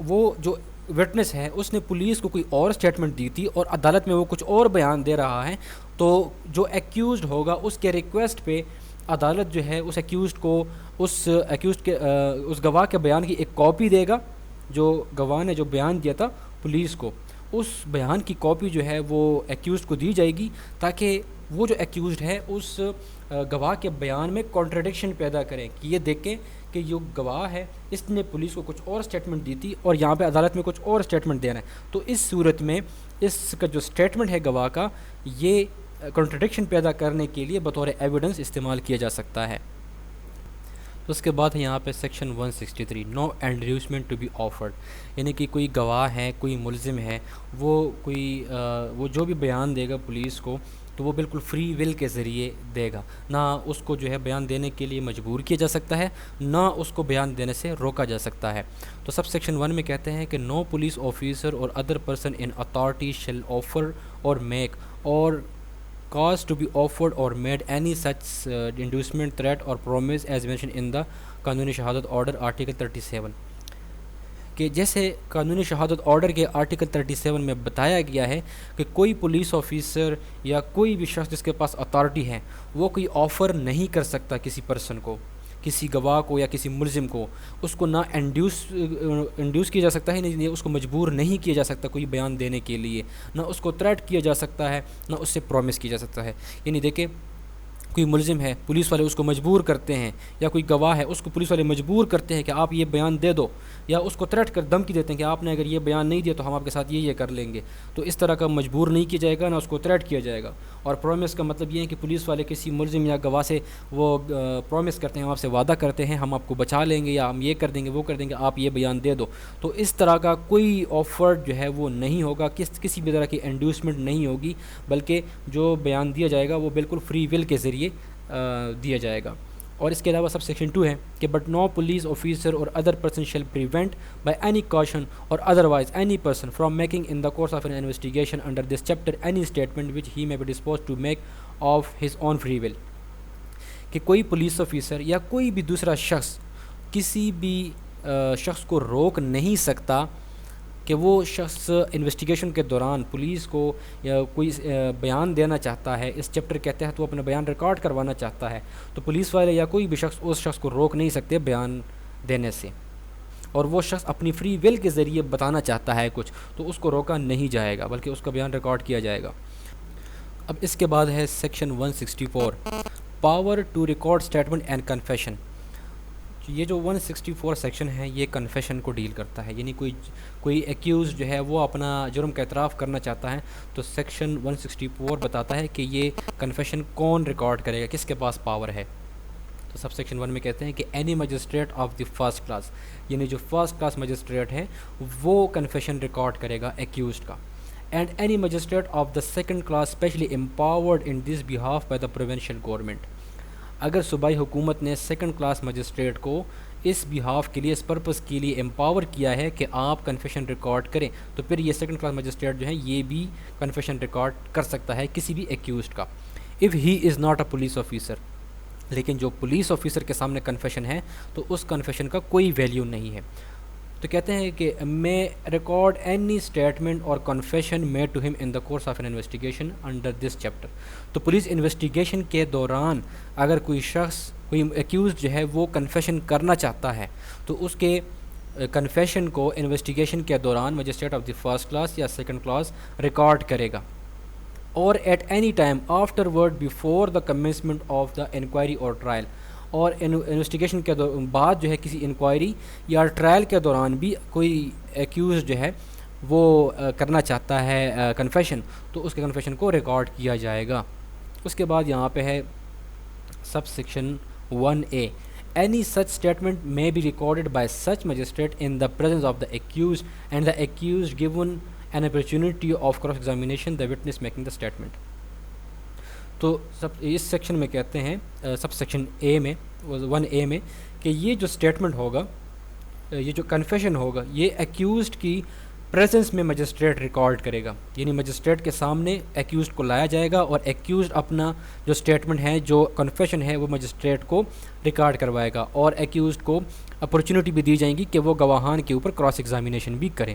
وہ جو وٹنس ہے اس نے پولیس کو کوئی اور اسٹیٹمنٹ دی تھی اور عدالت میں وہ کچھ اور بیان دے رہا ہے, تو جو ایکیوزڈ ہوگا اس کے ریکویسٹ پہ عدالت جو ہے اس ایکیوزڈ کو اس گواہ کے بیان کی ایک کاپی دے گا. جو گواہ نے جو بیان دیا تھا پولیس کو, اس بیان کی کاپی جو ہے وہ ایکیوزڈ کو دی جائے گی, تاکہ وہ جو ایکیوزڈ ہے اس گواہ کے بیان میں کانٹراڈکشن پیدا کریں کہ یہ دیکھیں کہ جو گواہ ہے اس نے پولیس کو کچھ اور اسٹیٹمنٹ دی تھی اور یہاں پہ عدالت میں کچھ اور اسٹیٹمنٹ دے رہے ہیں. تو اس صورت میں اس کا جو اسٹیٹمنٹ ہے گواہ کا, یہ کانٹراڈکشن پیدا کرنے کے لیے بطور ایویڈنس استعمال کیا جا سکتا ہے. تو اس کے بعد ہے یہاں پہ section 163 no inducement to be offered, یعنی کہ کوئی گواہ ہے, کوئی ملزم ہے, وہ جو بھی بیان دے گا پولیس کو, تو وہ بالکل فری ول کے ذریعے دے گا, نہ اس کو جو ہے بیان دینے کے لیے مجبور کیا جا سکتا ہے, نہ اس کو بیان دینے سے روکا جا سکتا ہے. تو سب سیکشن 1 میں کہتے ہیں کہ نو police officer or other person in authority shell offer اور میک اور cause to be offered or made any such inducement, threat or promise as mentioned in the قانونی شہادت آرڈر آرٹیکل 37, کہ جیسے قانونی شہادت آرڈر کے آرٹیکل 37 میں بتایا گیا ہے کہ کوئی پولیس آفیسر یا کوئی بھی شخص جس کے پاس اتھارٹی ہے وہ کوئی آفر نہیں کر سکتا کسی پرسن کو, کسی گواہ کو یا کسی ملزم کو, اس کو نہ انڈیوس کیا جا سکتا ہے, نہیں اس کو مجبور نہیں کیا جا سکتا کوئی بیان دینے کے لیے, نہ اس کو تھریٹ کیا جا سکتا ہے, نہ اس سے پرومس کیا جا سکتا ہے. یعنی دیکھیں کوئی ملزم ہے, پولیس والے اس کو مجبور کرتے ہیں, یا کوئی گواہ ہے اس کو پولیس والے مجبور کرتے ہیں کہ آپ یہ بیان دے دو, یا اس کو تھریٹ کر دھمکی دیتے ہیں کہ آپ نے اگر یہ بیان نہیں دیا تو ہم آپ کے ساتھ یہ کر لیں گے. تو اس طرح کا مجبور نہیں کیا جائے گا, نہ اس کو تھریٹ کیا جائے گا. اور پرومس کا مطلب یہ ہے کہ پولیس والے کسی ملزم یا گواہ سے وہ پرومس کرتے ہیں, آپ سے وعدہ کرتے ہیں ہم آپ کو بچا لیں گے, یا ہم یہ کر دیں گے وہ کر دیں گے, آپ یہ بیان دے دو. تو اس طرح کا کوئی آفر جو ہے وہ نہیں ہوگا, کسی بھی طرح کی انڈیوسمنٹ نہیں ہوگی, بلکہ جو بیان دیا جائے گا وہ بالکل فری ول کے ذریعے دیا جائے گا. اور اس کے علاوہ سب سیکشن 2 ہے کہ but no police officer or other person shall prevent by any caution or otherwise any person from making in the course of an investigation under this chapter any statement which he may be disposed to make of his own free will, کہ کوئی police officer یا کوئی بھی دوسرا شخص کسی بھی شخص کو روک نہیں سکتا کہ وہ شخص انویسٹیگیشن کے دوران پولیس کو یا کوئی بیان دینا چاہتا ہے, اس چیپٹر کے تحت وہ اپنا بیان ریکارڈ کروانا چاہتا ہے, تو پولیس والے یا کوئی بھی شخص اس شخص کو روک نہیں سکتے بیان دینے سے. اور وہ شخص اپنی فری ول کے ذریعے بتانا چاہتا ہے کچھ, تو اس کو روکا نہیں جائے گا بلکہ اس کا بیان ریکارڈ کیا جائے گا. اب اس کے بعد ہے section 164 power to record statement and confession. یہ جو 164 سیکشن ہے یہ کنفیشن کو ڈیل کرتا ہے, یعنی کوئی ایکیوز جو ہے وہ اپنا جرم کا اعتراف کرنا چاہتا ہے, تو سیکشن 164 بتاتا ہے کہ یہ کنفیشن کون ریکارڈ کرے گا, کس کے پاس پاور ہے. تو سب سیکشن 1 میں کہتے ہیں کہ any magistrate of the first class, یعنی جو فرسٹ کلاس مجسٹریٹ ہے وہ کنفیشن ریکارڈ کرے گا ایکیوزڈ کا. And any magistrate of the second class specially empowered in this behalf by the provincial government. اگر صوبائی حکومت نے سیکنڈ کلاس مجسٹریٹ کو اس بیہاف کے لیے, اس پرپس کے لیے امپاور کیا ہے کہ آپ کنفیشن ریکارڈ کریں, تو پھر یہ سیکنڈ کلاس مجسٹریٹ جو ہے یہ بھی کنفیشن ریکارڈ کر سکتا ہے کسی بھی ایکیوزڈ کا, if he is not a police officer. لیکن جو پولیس آفیسر کے سامنے کنفیشن ہے تو اس کنفیشن کا کوئی ویلیو نہیں ہے. تو کہتے ہیں کہ may record any statement or confession made to him in the course of an investigation under this chapter. تو پولیس انویسٹیگیشن کے دوران اگر کوئی شخص, کوئی ایکیوزڈ جو ہے وہ کنفیشن کرنا چاہتا ہے تو اس کے کنفیشن کو انویسٹیگیشن کے دوران magistrate of the first class یا سیکنڈ کلاس ریکارڈ کرے گا, اور at any time afterward before the commencement of the inquiry or trial. اور انویسٹیگیشن کے بعد جو ہے کسی انکوائری یا ٹرائل کے دوران بھی کوئی ایکیوز جو ہے وہ کرنا چاہتا ہے کنفیشن, تو اس کے کنفیشن کو ریکارڈ کیا جائے گا. اس کے بعد یہاں پہ ہے sub section 1A, any such statement may be recorded by such magistrate in the presence of the accused and the accused given an opportunity of cross examination the witness making the statement. تو اس section میں کہتے ہیں sub section A میں 1A میں کہ یہ جو statement ہوگا, یہ جو کنفیشن ہوگا, یہ ایکیوزڈ کی پریزنس میں مجسٹریٹ ریکارڈ کرے گا. یعنی مجسٹریٹ کے سامنے ایکیوزڈ کو لایا جائے گا اور ایکیوزڈ اپنا جو اسٹیٹمنٹ ہے, جو کنفیشن ہے, وہ مجسٹریٹ کو ریکارڈ کروائے گا, اور ایکیوزڈ کو اپرچونٹی بھی دی جائیں گی کہ وہ گواہان کے اوپر کراس ایگزامینیشن بھی کریں.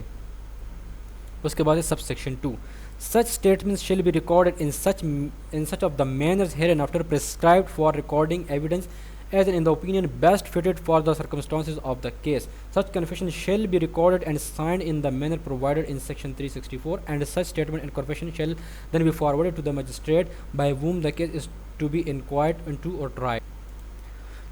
اس کے بعد ہے sub section 2, such statements shall be recorded in such of the manners hereinafter prescribed for recording evidence as in the opinion best fitted for the circumstances of the case. Such confession shall be recorded and signed in the manner provided in section 364, and such statement and confession shall then be forwarded to the magistrate by whom the case is to be inquired into or tried.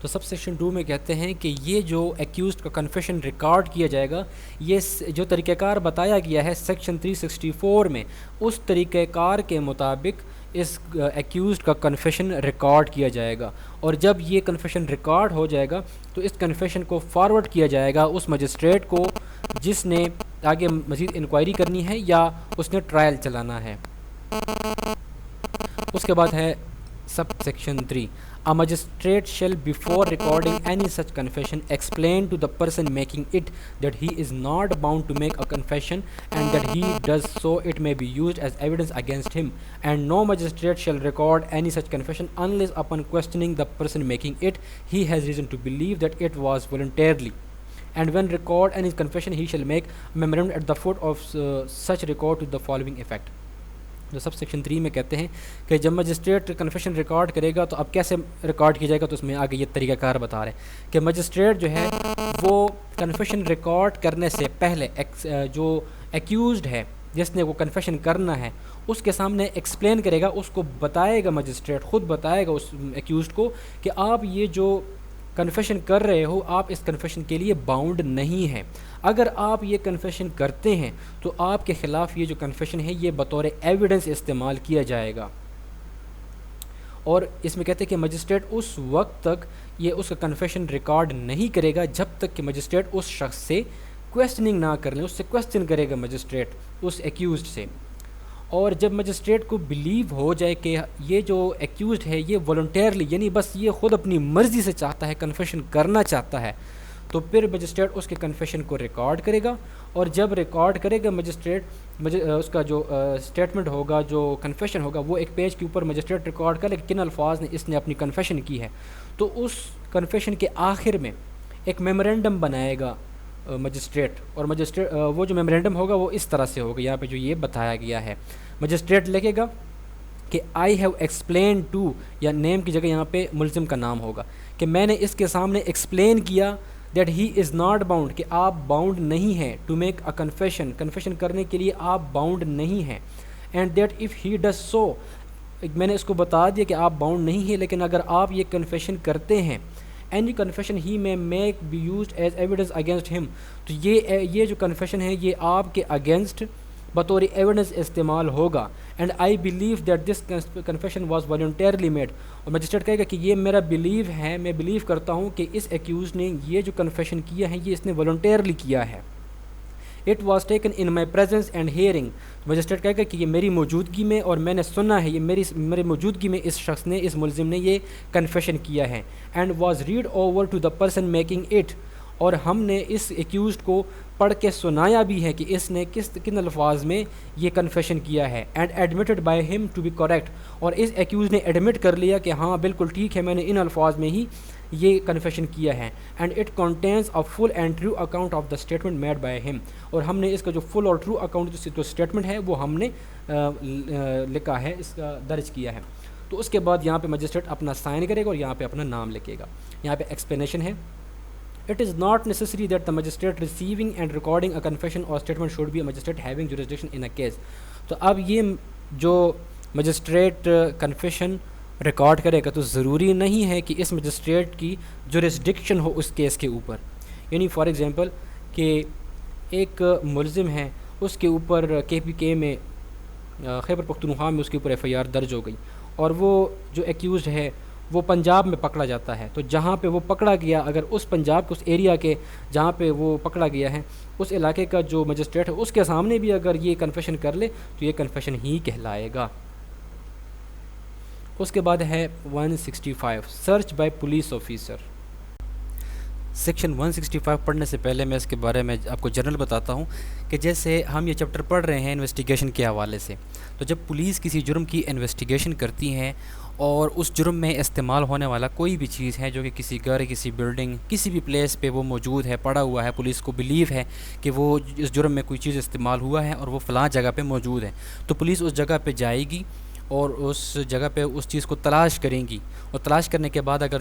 تو sub section 2 میں کہتے ہیں کہ یہ جو accused کا confession record کیا جائے گا, یہ جو طریقہ کار بتایا گیا ہے سیکشن 364 میں, اس طریقہ کار کے مطابق اس ایکیوزڈ کا کنفیشن ریکارڈ کیا جائے گا. اور جب یہ کنفیشن ریکارڈ ہو جائے گا تو اس کنفیشن کو فارورڈ کیا جائے گا اس مجسٹریٹ کو جس نے آگے مزید انکوائری کرنی ہے یا اس نے ٹرائل چلانا ہے. اس کے بعد ہے sub section 3, a magistrate shall before recording any such confession explain to the person making it that he is not bound to make a confession and that he does so it may be used as evidence against him, and no magistrate shall record any such confession unless upon questioning the person making it he has reason to believe that it was voluntarily, and when record any confession he shall make a memorandum at the foot of such record to the following effect. جو سب section 3 میں کہتے ہیں کہ جب magistrate confession record کرے گا تو اب کیسے ریکارڈ کیا جائے گا, تو اس میں آگے یہ طریقہ کار بتا رہے ہیں کہ مجسٹریٹ جو ہے وہ کنفیشن ریکارڈ کرنے سے پہلے جو ایکیوزڈ ہے جس نے وہ کنفیشن کرنا ہے اس کے سامنے ایکسپلین کرے گا, اس کو بتائے گا, مجسٹریٹ خود بتائے گا اس ایکیوزڈ کو کہ آپ یہ جو کنفیشن کر رہے ہو آپ اس کنفیشن کے لیے باؤنڈ نہیں ہیں. اگر آپ یہ کنفیشن کرتے ہیں تو آپ کے خلاف یہ جو کنفیشن ہے یہ بطور ایویڈنس استعمال کیا جائے گا. اور اس میں کہتے ہیں کہ مجسٹریٹ اس وقت تک یہ اس کا کنفیشن ریکارڈ نہیں کرے گا جب تک کہ مجسٹریٹ اس شخص سے کویسچننگ نہ کر لیں, اس سے کویسچن کرے گا مجسٹریٹ اس ایکیوزڈ سے. اور جب مجسٹریٹ کو بلیو ہو جائے کہ یہ جو ایکیوزڈ ہے یہ والنٹیرلی یعنی بس یہ خود اپنی مرضی سے چاہتا ہے, کنفیشن کرنا چاہتا ہے, تو پھر مجسٹریٹ اس کے کنفیشن کو ریکارڈ کرے گا. اور جب ریکارڈ کرے گا مجسٹریٹ اس کا جو اسٹیٹمنٹ ہوگا, جو کنفیشن ہوگا, وہ ایک پیج کے اوپر مجسٹریٹ ریکارڈ کرے کہ کن الفاظ نے اس نے اپنی کنفیشن کی ہے. تو اس کنفیشن کے آخر میں ایک میمورینڈم بنائے گا مجسٹریٹ, اور مجسٹریٹ وہ جو میمورینڈم ہوگا وہ اس طرح سے ہوگا یہاں پہ جو یہ بتایا گیا ہے. مجسٹریٹ لکھے گا کہ آئی ہیو ایکسپلین ٹو, یا نیم کی جگہ یہاں پہ ملزم کا نام ہوگا, کہ میں نے اس کے سامنے ایکسپلین کیا that he is not bound, کہ آپ باؤنڈ نہیں ہیں, ٹو میک اے کنفیشن کرنے کے لیے آپ باؤنڈ نہیں ہیں, and that if he does so, میں نے اس کو بتا دیا کہ آپ باؤنڈ نہیں ہیں, لیکن اگر آپ یہ کنفیشن کرتے ہیں any confession he may make be used as evidence against him, تو یہ جو کنفیشن ہے یہ آپ کے اگینسٹ بطور ایویڈنس استعمال ہوگا. And I believe that this confession was voluntarily made, اور مجسٹریٹ کہے گا کہ یہ میرا بلیو ہے, میں بلیو کرتا ہوں کہ اس ایکیوز نے یہ جو کنفیشن کیا ہے یہ اس نے والنٹیرلی کیا ہے. It was taken in my presence and hearing. Magistrate کہے گا کہ یہ میری موجودگی میں اور میں نے سنا ہے، یہ میری موجودگی میں اس شخص نے، اس ملزم نے یہ کنفیشن کیا ہے. And was read over to the person making it, اور ہم نے اس ایکیوزڈ کو پڑھ کے سنایا بھی ہے کہ اس نے کن الفاظ میں یہ کنفیشن کیا ہے. اینڈ ایڈمیٹڈ بائی ہم ٹو بی کریکٹ، اور اس ایکیوز نے ایڈمٹ کر لیا کہ ہاں بالکل ٹھیک ہے، میں نے ان الفاظ میں ہی یہ کنفیشن کیا ہے. And it contains a full and true account of the statement made by him, اور ہم نے اس کا جو فل اور ٹرو اکاؤنٹ جو اسٹیٹمنٹ ہے وہ ہم نے لکھا ہے، اس کا درج کیا ہے. تو اس کے بعد یہاں پہ مجسٹریٹ اپنا سائن کرے گا اور یہاں پہ اپنا نام لکھے گا. یہاں پہ ایکسپلینیشن ہے. It is not necessary that the magistrate receiving and recording a confession or statement should be a magistrate having jurisdiction in a case. تو اب یہ جو مجسٹریٹ کنفیشن ریکارڈ کرے گا تو ضروری نہیں ہے کہ اس مجسٹریٹ کی جورسڈکشن ہو اس کیس کے اوپر. یعنی فار ایگزامپل کہ ایک ملزم ہے، اس کے اوپر KPK میں خیبر پختونخوا میں اس کے اوپر FIR درج ہو گئی، اور وہ جو ایکیوزڈ ہے وہ پنجاب میں پکڑا جاتا ہے. تو جہاں پہ وہ پکڑا گیا، اگر اس پنجاب کے اس ایریا کے جہاں پہ وہ پکڑا گیا ہے اس علاقے کا جو مجسٹریٹ ہے اس کے سامنے بھی اگر یہ کنفیشن کر لے تو یہ کنفیشن ہی کہلائے گا. اس کے بعد ہے 165 search by police officer. Section 165 پڑھنے سے پہلے میں اس کے بارے میں آپ کو جنرل بتاتا ہوں کہ جیسے ہم یہ چیپٹر پڑھ رہے ہیں انویسٹیگیشن کے حوالے سے، تو جب پولیس کسی جرم کی انویسٹیگیشن کرتی ہیں اور اس جرم میں استعمال ہونے والا کوئی بھی چیز ہے جو کہ کسی گھر، کسی بلڈنگ، کسی بھی پلیس پہ وہ موجود ہے، پڑا ہوا ہے، پولیس کو بلیو ہے کہ وہ اس جرم میں کوئی چیز استعمال ہوا ہے اور وہ فلاں جگہ پہ موجود ہے، تو پولیس اس جگہ پہ جائے گی اور اس جگہ پہ اس چیز کو تلاش کریں گی، اور تلاش کرنے کے بعد اگر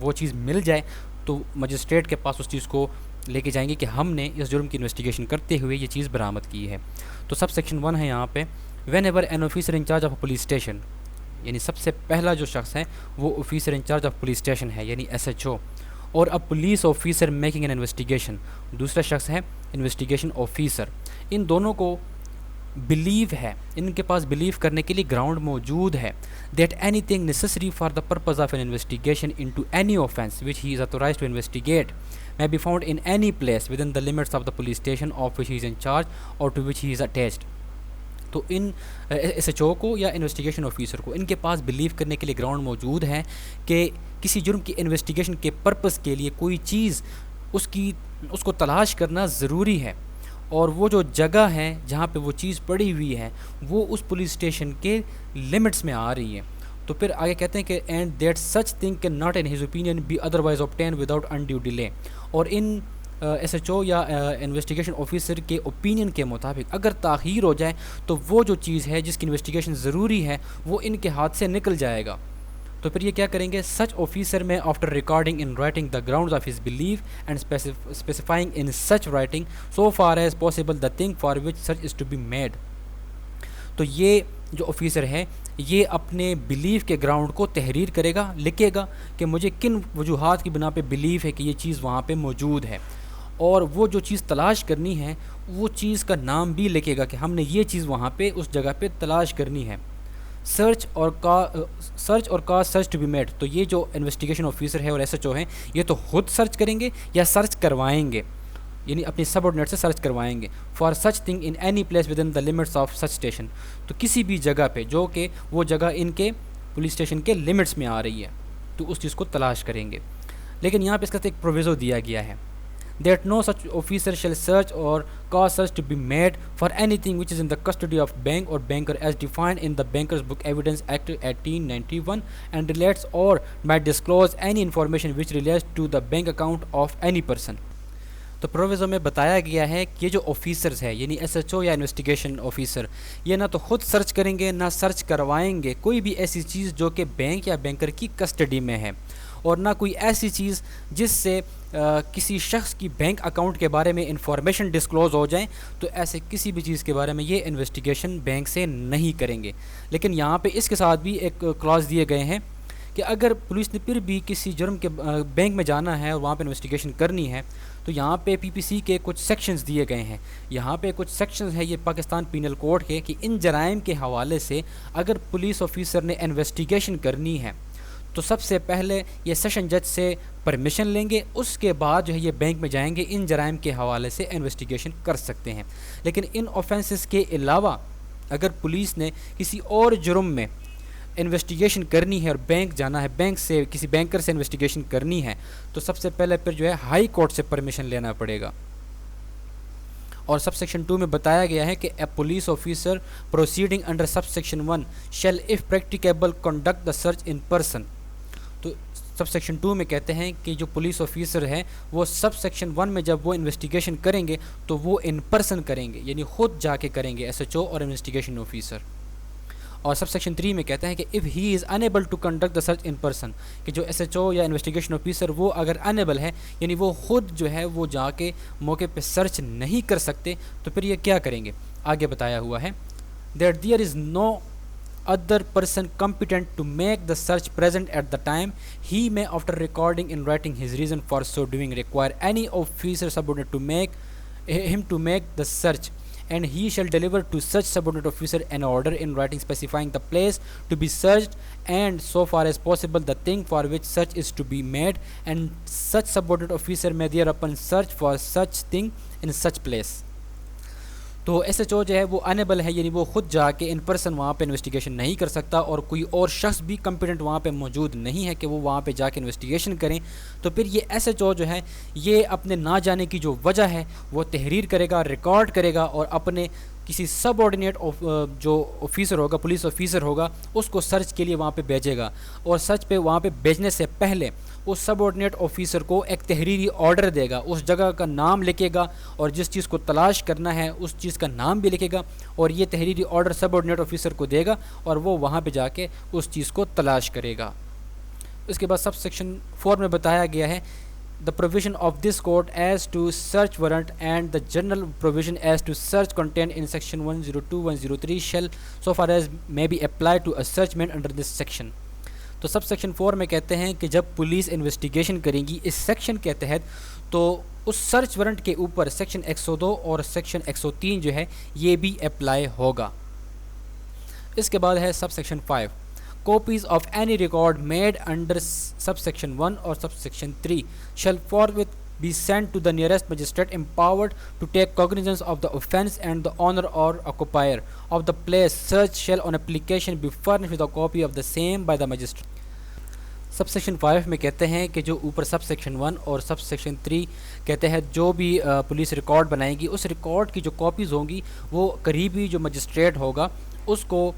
وہ چیز مل جائے تو مجسٹریٹ کے پاس اس چیز کو لے کے جائیں گے کہ ہم نے اس جرم کی انویسٹیگیشن کرتے ہوئے یہ چیز برآمد کی ہے. تو سب سیکشن 1 ہے یہاں پہ. Whenever an officer in charge of police station, یعنی سب سے پہلا جو شخص ہے وہ officer in charge of police station ہے، یعنی SHO، اور اب police officer making an investigation, دوسرا شخص ہے انویسٹیگیشن آفیسر. ان دونوں کو بلیو ہے، ان کے پاس بلیو کرنے کے لیے گراؤنڈ موجود ہے that anything necessary for the purpose of an investigation into any offence which he is authorised to investigate may be found in any place within the limits of the police station of which he is in charge or to which he is attached. تو ان SHO کو یا investigation officer کو ان کے پاس blue کرنے کے لیے ground موجود ہے کہ کسی جرم کی انویسٹیگیشن کے پرپز کے لیے کوئی چیز اس کو تلاش کرنا ضروری ہے، اور وہ جو جگہ ہے جہاں پہ وہ چیز پڑی ہوئی ہے وہ اس پولیس اسٹیشن کے لمٹس میں آ رہی ہے. تو پھر آگے کہتے ہیں کہ and that such thing can not in his opinion be otherwise obtained without undue delay. اور ان SHO یا انویسٹیگیشن آفیسر کے اوپینین کے مطابق اگر تاخیر ہو جائے تو وہ جو چیز ہے جس کی انویسٹیگیشن ضروری ہے وہ ان کے ہاتھ سے نکل جائے گا. تو پھر یہ کیا کریں گے، such officer may after recording in writing the grounds of his belief and specifying in such writing so far as possible the thing for which such is to be made. تو یہ جو آفیسر ہے یہ اپنے belief کے ground کو تحریر کرے گا، لکھے گا کہ مجھے کن وجوہات کی بنا پہ بلیف ہے کہ یہ چیز وہاں پہ موجود ہے، اور وہ جو چیز تلاش کرنی ہے وہ چیز کا نام بھی لکھے گا کہ ہم نے یہ چیز وہاں پہ اس جگہ پہ تلاش کرنی ہے. Search or cause search to be made. تو یہ جو انویسٹیگیشن آفیسر ہے اور SHO ہیں یہ تو خود سرچ کریں گے یا سرچ کروائیں گے، یعنی اپنی سب آرڈینیٹ سے سرچ کروائیں گے. For such thing in any place with in the limits of such station. تو کسی بھی جگہ پہ جو کہ وہ جگہ ان کے پولیس اسٹیشن کے لمٹس میں آ رہی ہے تو اس چیز کو تلاش کریں گے. لیکن یہاں پہ اس کا ایک پروویزو دیا گیا ہے that no such officer shall search or cause search to be made for anything which is in the custody of bank or banker as defined in the Bankers Book Evidence Act 1891 and relates or might disclose any information which relates to the bank account of any person. تو proviso میں بتایا گیا ہے کہ یہ جو officers ہے یعنی SHO یا انویسٹیگیشن آفیسر یہ نہ تو خود سرچ کریں گے نہ سرچ کروائیں گے کوئی بھی ایسی چیز جو کہ بینک یا بینکر کی کسٹڈی میں ہے، اور نہ کوئی ایسی چیز جس سے کسی شخص کی بینک اکاؤنٹ کے بارے میں انفارمیشن ڈسکلوز ہو جائیں. تو ایسے کسی بھی چیز کے بارے میں یہ انویسٹیگیشن بینک سے نہیں کریں گے. لیکن یہاں پہ اس کے ساتھ بھی ایک کلاز دیے گئے ہیں کہ اگر پولیس نے پھر بھی کسی جرم کے بینک میں جانا ہے اور وہاں پہ انویسٹیگیشن کرنی ہے تو یہاں پہ PPC کے کچھ سیکشنز دیے گئے ہیں. یہاں پہ کچھ سیکشنز ہیں یہ پاکستان پینل کوڈ کے کہ ان جرائم کے حوالے سے اگر پولیس آفیسر نے انویسٹیگیشن کرنی ہے تو سب سے پہلے یہ سیشن جج سے پرمیشن لیں گے، اس کے بعد جو ہے یہ بینک میں جائیں گے، ان جرائم کے حوالے سے انویسٹیگیشن کر سکتے ہیں۔ لیکن ان آفینسز کے علاوہ اگر پولیس نے کسی اور جرم میں انویسٹیگیشن کرنی ہے اور بینک جانا ہے، بینک سے کسی بینکر سے انویسٹیگیشن کرنی ہے، تو سب سے پہلے پھر جو ہے ہائی کورٹ سے پرمیشن لینا پڑے گا۔ اور سب سیکشن 2 میں بتایا گیا ہے کہ a police officer proceeding under sub section 1 shall if practicable conduct the search in person. تو سب سیکشن 2 میں کہتے ہیں کہ جو پولیس آفیسر ہے وہ سب سیکشن 1 میں جب وہ انویسٹیگیشن کریں گے تو وہ ان پرسن کریں گے، یعنی خود جا کے کریں گے، ایس ایچ او اور انویسٹیگیشن آفیسر۔ اور سب سیکشن 3 میں کہتے ہیں کہ if he is unable to conduct the search in person, کہ جو ایس ایچ او یا انویسٹیگیشن آفیسر وہ اگر انیبل ہے، یعنی وہ خود جو ہے وہ جا کے موقع پہ سرچ نہیں کر سکتے، تو پھر یہ کیا کریں گے؟ آگے بتایا ہوا ہے that there is no other person competent to make the search present at the time, he may after recording in writing his reason for so doing require any officer subordinate to make him to make the search, and he shall deliver to such subordinate officer an order in writing specifying the place to be searched and so far as possible the thing for which search is to be made, and such subordinate officer may thereupon search for such thing in such place۔ تو S H O جو ہے وہ enable ہے، یعنی وہ خود جا کے ان پرسن وہاں پہ انویسٹیگیشن نہیں کر سکتا، اور کوئی اور شخص بھی کمپیٹنٹ وہاں پہ موجود نہیں ہے کہ وہ وہاں پہ جا کے انویسٹیگیشن کریں۔ تو پھر یہ ایس ایچ او جو ہے یہ اپنے نہ جانے کی جو وجہ ہے وہ تحریر کرے گا، ریکارڈ کرے گا، اور اپنے کسی سب آرڈینیٹ جو آفیسر ہوگا، پولیس آفیسر ہوگا، اس کو سرچ کے لیے وہاں پہ بھیجے گا، اور سرچ پہ وہاں پہ بھیجنے سے پہلے اس سب آرڈینیٹ آفیسر کو ایک تحریری آرڈر دے گا، اس جگہ کا نام لکھے گا، اور جس چیز کو تلاش کرنا ہے اس چیز کا نام بھی لکھے گا، اور یہ تحریری آرڈر سب آرڈینیٹ آفیسر کو دے گا، اور وہ وہاں پہ جا کے اس چیز کو تلاش کرے گا۔ اس کے بعد سب سیکشن 4 میں بتایا گیا ہے the provision of this court as to search warrant and the general provision as to search contained in section 102 103 shall so far as may be applied to a search made under this section۔ تو sub section 4 میں کہتے ہیں کہ جب police investigation کریں گی اس section کے تحت، تو اس سرچ وارنٹ کے اوپر سیکشن 102 اور سیکشن 103 جو ہے یہ بھی اپلائی ہوگا۔ اس کے بعد ہے sub section 5 copies of any record made under subsection 1 or subsection 3 shall forthwith be sent to the nearest magistrate empowered to take cognizance of the offence, and the owner or occupier of the place searched shall on application be furnished with a copy of the same by the magistrate۔ Sub section 5 میں کہتے ہیں کہ جو اوپر سب section 1 اور سب section 3 کہتے ہیں جو بھی پولیس ریکارڈ بنائے گی اس ریکارڈ کی جو کاپیز ہوں گی وہ قریبی جو مجسٹریٹ ہوگا اس کو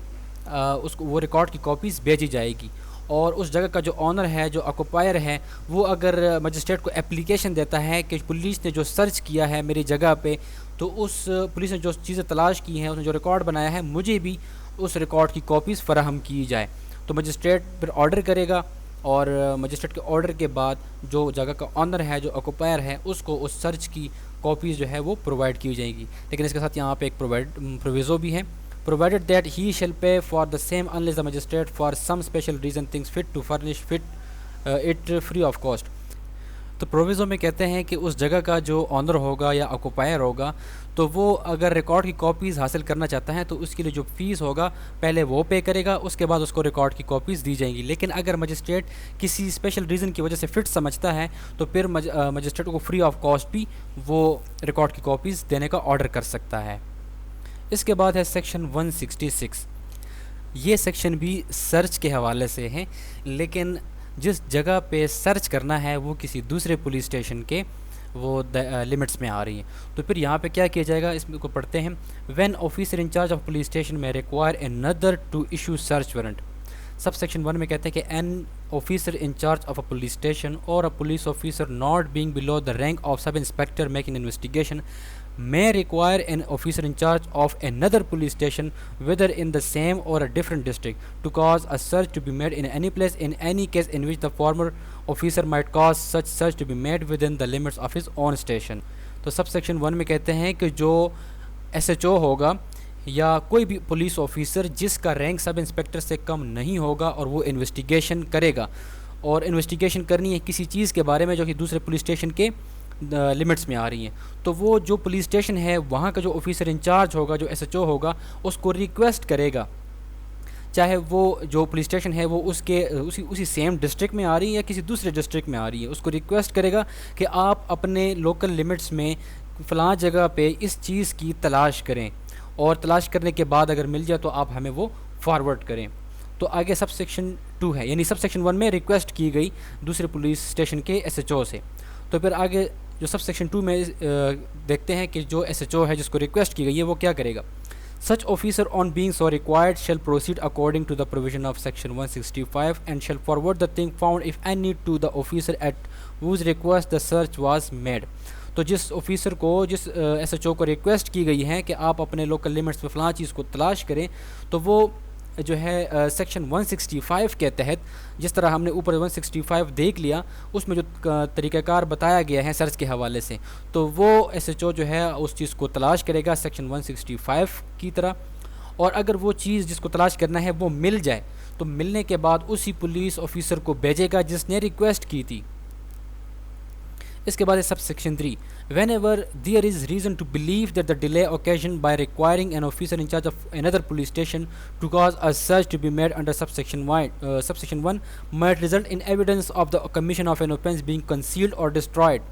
وہ ریکارڈ کی کاپیز بھیجی جائے گی، اور اس جگہ کا جو آنر ہے، جو آکوپائر ہے، وہ اگر مجسٹریٹ کو اپلیکیشن دیتا ہے کہ پولیس نے جو سرچ کیا ہے میری جگہ پہ، تو اس پولیس نے جو چیزیں تلاش کی ہیں، اس نے جو ریکارڈ بنایا ہے، مجھے بھی اس ریکارڈ کی کاپیز فراہم کی جائے، تو مجسٹریٹ پھر آرڈر کرے گا، اور مجسٹریٹ کے آرڈر کے بعد جو جگہ کا آنر ہے، جو آکوپائر ہے، اس کو اس سرچ کی کاپیز جو ہے وہ پرووائڈ کی جائیں گی۔ لیکن اس کے ساتھ یہاں پہ ایک پروویزو بھی ہے، provided that he shall pay for the same unless the magistrate for some special reason thinks fit to furnish it free of cost۔ تو پروویزو میں کہتے ہیں کہ اس جگہ کا جو آنر ہوگا یا آکوپائر ہوگا تو وہ اگر ریکارڈ کی کاپیز حاصل کرنا چاہتا ہے تو اس کے لیے جو فیس ہوگا پہلے وہ پے کرے گا، اس کے بعد اس کو ریکارڈ کی کاپیز دی جائیں گی۔ لیکن اگر مجسٹریٹ کسی اسپیشل ریزن کی وجہ سے فٹ سمجھتا ہے تو پھر مجسٹریٹ کو فری آف کاسٹ بھی وہ ریکارڈ کی کاپیز دینے کا آرڈر کر سکتا ہے۔ اس کے بعد ہے سیکشن 166، یہ سیکشن بھی سرچ کے حوالے سے ہیں، لیکن جس جگہ پہ سرچ کرنا ہے وہ کسی دوسرے پولیس اسٹیشن کے وہ لمٹس میں آ رہی ہیں۔ تو پھر یہاں پہ کیا کیا جائے گا، اس کو پڑھتے ہیں۔ When officer in charge of police station may require another to issue search warrant۔ Sub section 1 میں کہتے ہیں کہ an officer in charge of a police station or a police officer not being below the rank of sub inspector making investigation may require an officer in charge of another police station whether in the same or a different district to cause a search to be made in any place in any case in which the former officer might cause such search to be made within the limits of his own station۔ تو sub section 1 میں کہتے ہیں کہ جو S H O ہوگا یا کوئی بھی پولیس آفیسر جس کا رینک سب انسپیکٹر سے کم نہیں ہوگا اور وہ انویسٹیگیشن کرے گا، اور انویسٹیگیشن کرنی ہے کسی چیز کے بارے میں جو کہ دوسرے پولیس اسٹیشن کے لمٹس میں آ رہی ہیں، تو وہ جو پولیس اسٹیشن ہے وہاں کا جو آفیسر انچارج ہوگا، جو ایس ایچ او ہوگا، اس کو ریکویسٹ کرے گا چاہے وہ جو پولیس اسٹیشن ہے وہ اس کے اسی سیم ڈسٹرکٹ میں آ رہی ہے یا کسی دوسرے ڈسٹرکٹ میں آ رہی ہے، اس کو ریکویسٹ کرے گا کہ آپ اپنے لوکل لمٹس میں فلاں جگہ پہ اس چیز کی تلاش کریں، اور تلاش کرنے کے بعد اگر مل جائے تو آپ ہمیں وہ فارورڈ کریں۔ تو آگے سب سیکشن 2 ہے، یعنی سب سیکشن 1 میں ریکویسٹ کی گئی دوسرے پولیس اسٹیشن کے ایس ایچ او سے۔ تو پھر آگے جو سب سیکشن 2 میں دیکھتے ہیں کہ جو ایس ایچ او ہے جس کو ریکویسٹ کی گئی ہے وہ کیا کرے گا۔ Such officer on being so required shall proceed according to the provision of section 165 and shall forward the thing found if any to the officer at whose request the search was made۔ تو جس officer کو جس S H O کو request کی گئی ہے کہ آپ اپنے لوکل لمٹس میں فلاں چیز کو تلاش کریں، تو وہ جو ہے سیکشن 165 کے تحت، جس طرح ہم نے اوپر 165 دیکھ لیا، اس میں جو طریقہ کار بتایا گیا ہے سرچ کے حوالے سے، تو وہ ایس ایچ او جو ہے اس چیز کو تلاش کرے گا سیکشن 165 کی طرح، اور اگر وہ چیز جس کو تلاش کرنا ہے وہ مل جائے تو ملنے کے بعد اسی پولیس آفیسر کو بھیجے گا جس نے ریکویسٹ کی تھی۔ اس کے بعد ہے sub section 3، whenever there is reason to believe that the delay occasioned by requiring an officer in charge of another police station to cause a search to be made under subsection 1 might result in evidence of the commission of an offence being concealed or destroyed۔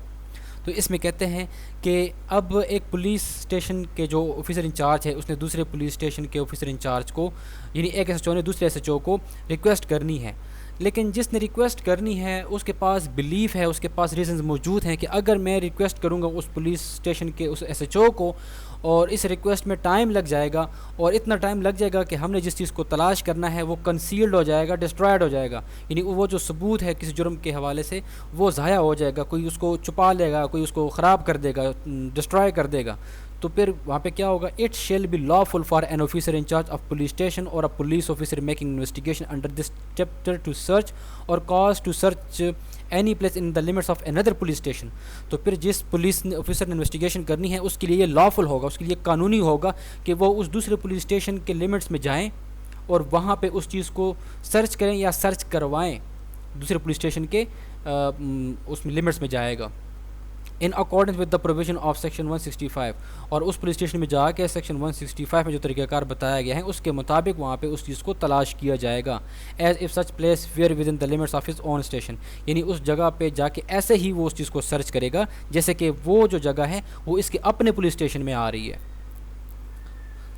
تو اس میں کہتے ہیں کہ اب ایک police station کے جو آفیسر انچارج ہے اس نے دوسرے پولیس اسٹیشن کے آفیسر انچارج کو، یعنی ایک ایس ایچ او نے دوسرے ایس ایچ او کو ریکویسٹ کرنی ہے، لیکن جس نے ریکویسٹ کرنی ہے اس کے پاس بلیف ہے، اس کے پاس ریزنز موجود ہیں کہ اگر میں ریکویسٹ کروں گا اس پولیس اسٹیشن کے اس ایس ایچ او کو اور اس ریکویسٹ میں ٹائم لگ جائے گا، اور اتنا ٹائم لگ جائے گا کہ ہم نے جس چیز کو تلاش کرنا ہے وہ کنسیلڈ ہو جائے گا، ڈسٹرائڈ ہو جائے گا، یعنی وہ جو ثبوت ہے کسی جرم کے حوالے سے وہ ضائع ہو جائے گا، کوئی اس کو چھپا لے گا، کوئی اس کو خراب کر دے گا، ڈسٹرائے کر دے گا، تو پھر وہاں پہ کیا ہوگا، it shall be lawful for an officer in charge of police station or a police officer making investigation under this chapter to search or cause to search any place in the limits of another police station۔ تو پھر جس police officer نے investigation کرنی ہے اس کے لیے یہ lawful ہوگا، اس کے لیے قانونی ہوگا کہ وہ اس دوسرے پولیس اسٹیشن کے لمٹس میں جائیں اور وہاں پہ اس چیز کو سرچ کریں یا سرچ کروائیں، دوسرے پولیس اسٹیشن کے اس میں لمٹس میں جائے گا in accordance with the provision of section 165، اور اس پولیس اسٹیشن میں جا کے سیکشن 165 میں جو طریقہ کار بتایا گیا ہے اس کے مطابق وہاں پہ اس چیز کو تلاش کیا جائے گا، as if such place were within the limits of his own station, یعنی اس جگہ پہ جا کے ایسے ہی وہ اس چیز کو سرچ کرے گا جیسے کہ وہ جو جگہ ہے وہ اس کے اپنے پولیس اسٹیشن میں آ رہی ہے۔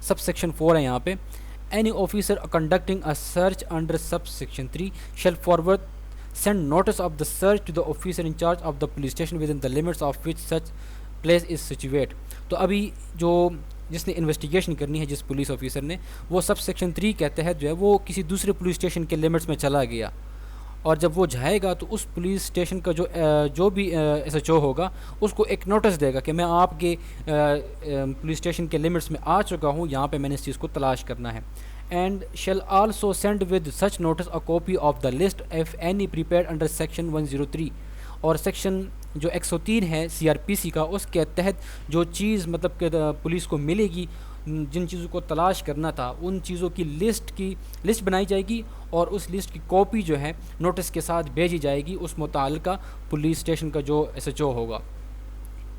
سب سیکشن 4 ہے یہاں پہ، any officer conducting a search under sub section 3 shell forward send notice of the search to the officer in charge of the police station within the limits of which such place is situate۔ تو ابھی جو جس نے investigation کرنی ہے جس police officer نے، وہ سب سیکشن 3 کے تحت جو ہے وہ کسی دوسرے پولیس اسٹیشن کے لمٹس میں چلا گیا، اور جب وہ جائے گا تو اس پولیس اسٹیشن کا جو بھی ایس ایچ او ہوگا اس کو ایک نوٹس دے گا کہ میں آپ کے پولیس اسٹیشن کے لمٹس میں آ چکا ہوں، یہاں پہ میں نے اس چیز کو تلاش کرنا ہے، and shall also send with such notice a copy of the list if any prepared under section 103۔ اور سیکشن جو 103 ہے سی آر پی سی کا، اس کے تحت جو چیز مطلب کہ پولیس کو ملے گی، جن چیزوں کو تلاش کرنا تھا ان چیزوں کی لسٹ بنائی جائے گی، اور اس لسٹ کی کاپی جو ہے نوٹس کے ساتھ بھیجی جائے گی اس متعلقہ پولیس اسٹیشن کا جو ایس ایچ او ہوگا۔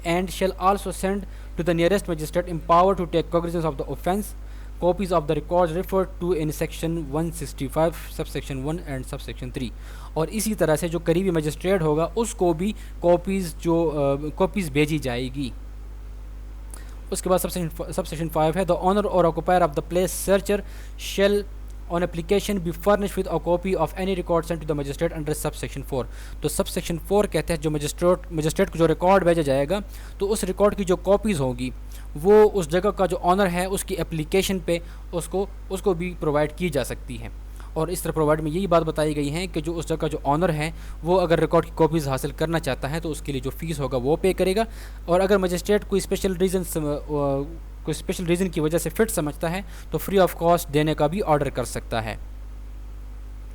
and shall also send to the nearest magistrate empowered to take cognizance of the offence copies of the records referred to in section 165 subsection 1 and subsection 3۔ اور اسی طرح سے جو قریبی magistrate ہوگا اس کو بھی کاپیز بھیجی جائے گی۔ اس کے بعد سب سیکشن 5 ہے، the owner or occupier of the place searcher shall on application be furnished with a copy of any record sent to the magistrate under subsection 4۔ تو سب سیکشن 4 کہتے ہیں جو مجسٹریٹ کو جو ریکارڈ بھیجا جائے گا تو اس ریکارڈ کی جو کاپیز ہوگی وہ اس جگہ کا جو آنر ہے اس کی اپلیکیشن پہ اس کو بھی پرووائڈ کی جا سکتی ہے۔ اور اس طرح پرووائڈ میں یہی بات بتائی گئی ہے کہ جو اس جگہ کا جو آنر ہے وہ اگر ریکارڈ کی کاپیز حاصل کرنا چاہتا ہے تو اس کے لیے جو فیس ہوگا وہ پے کرے گا، اور اگر مجسٹریٹ کوئی اسپیشل ریزن کی وجہ سے فٹ سمجھتا ہے تو فری آف کاسٹ دینے کا بھی آرڈر کر سکتا ہے۔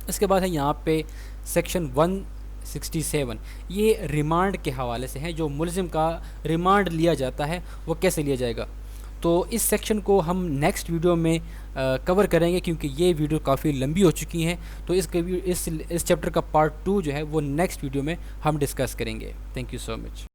اس کے بعد ہے یہاں پہ سیکشن 167، یہ ریمانڈ کے حوالے سے ہے، جو ملزم کا ریمانڈ لیا جاتا ہے وہ کیسے لیا جائے گا۔ تو اس سیکشن کو ہم نیکسٹ ویڈیو میں کور کریں گے کیونکہ یہ ویڈیو کافی لمبی ہو چکی ہیں، تو اس چیپٹر کا پارٹ 2 جو ہے وہ نیکسٹ ویڈیو میں ہم ڈسکس کریں گے۔ Thank you so much.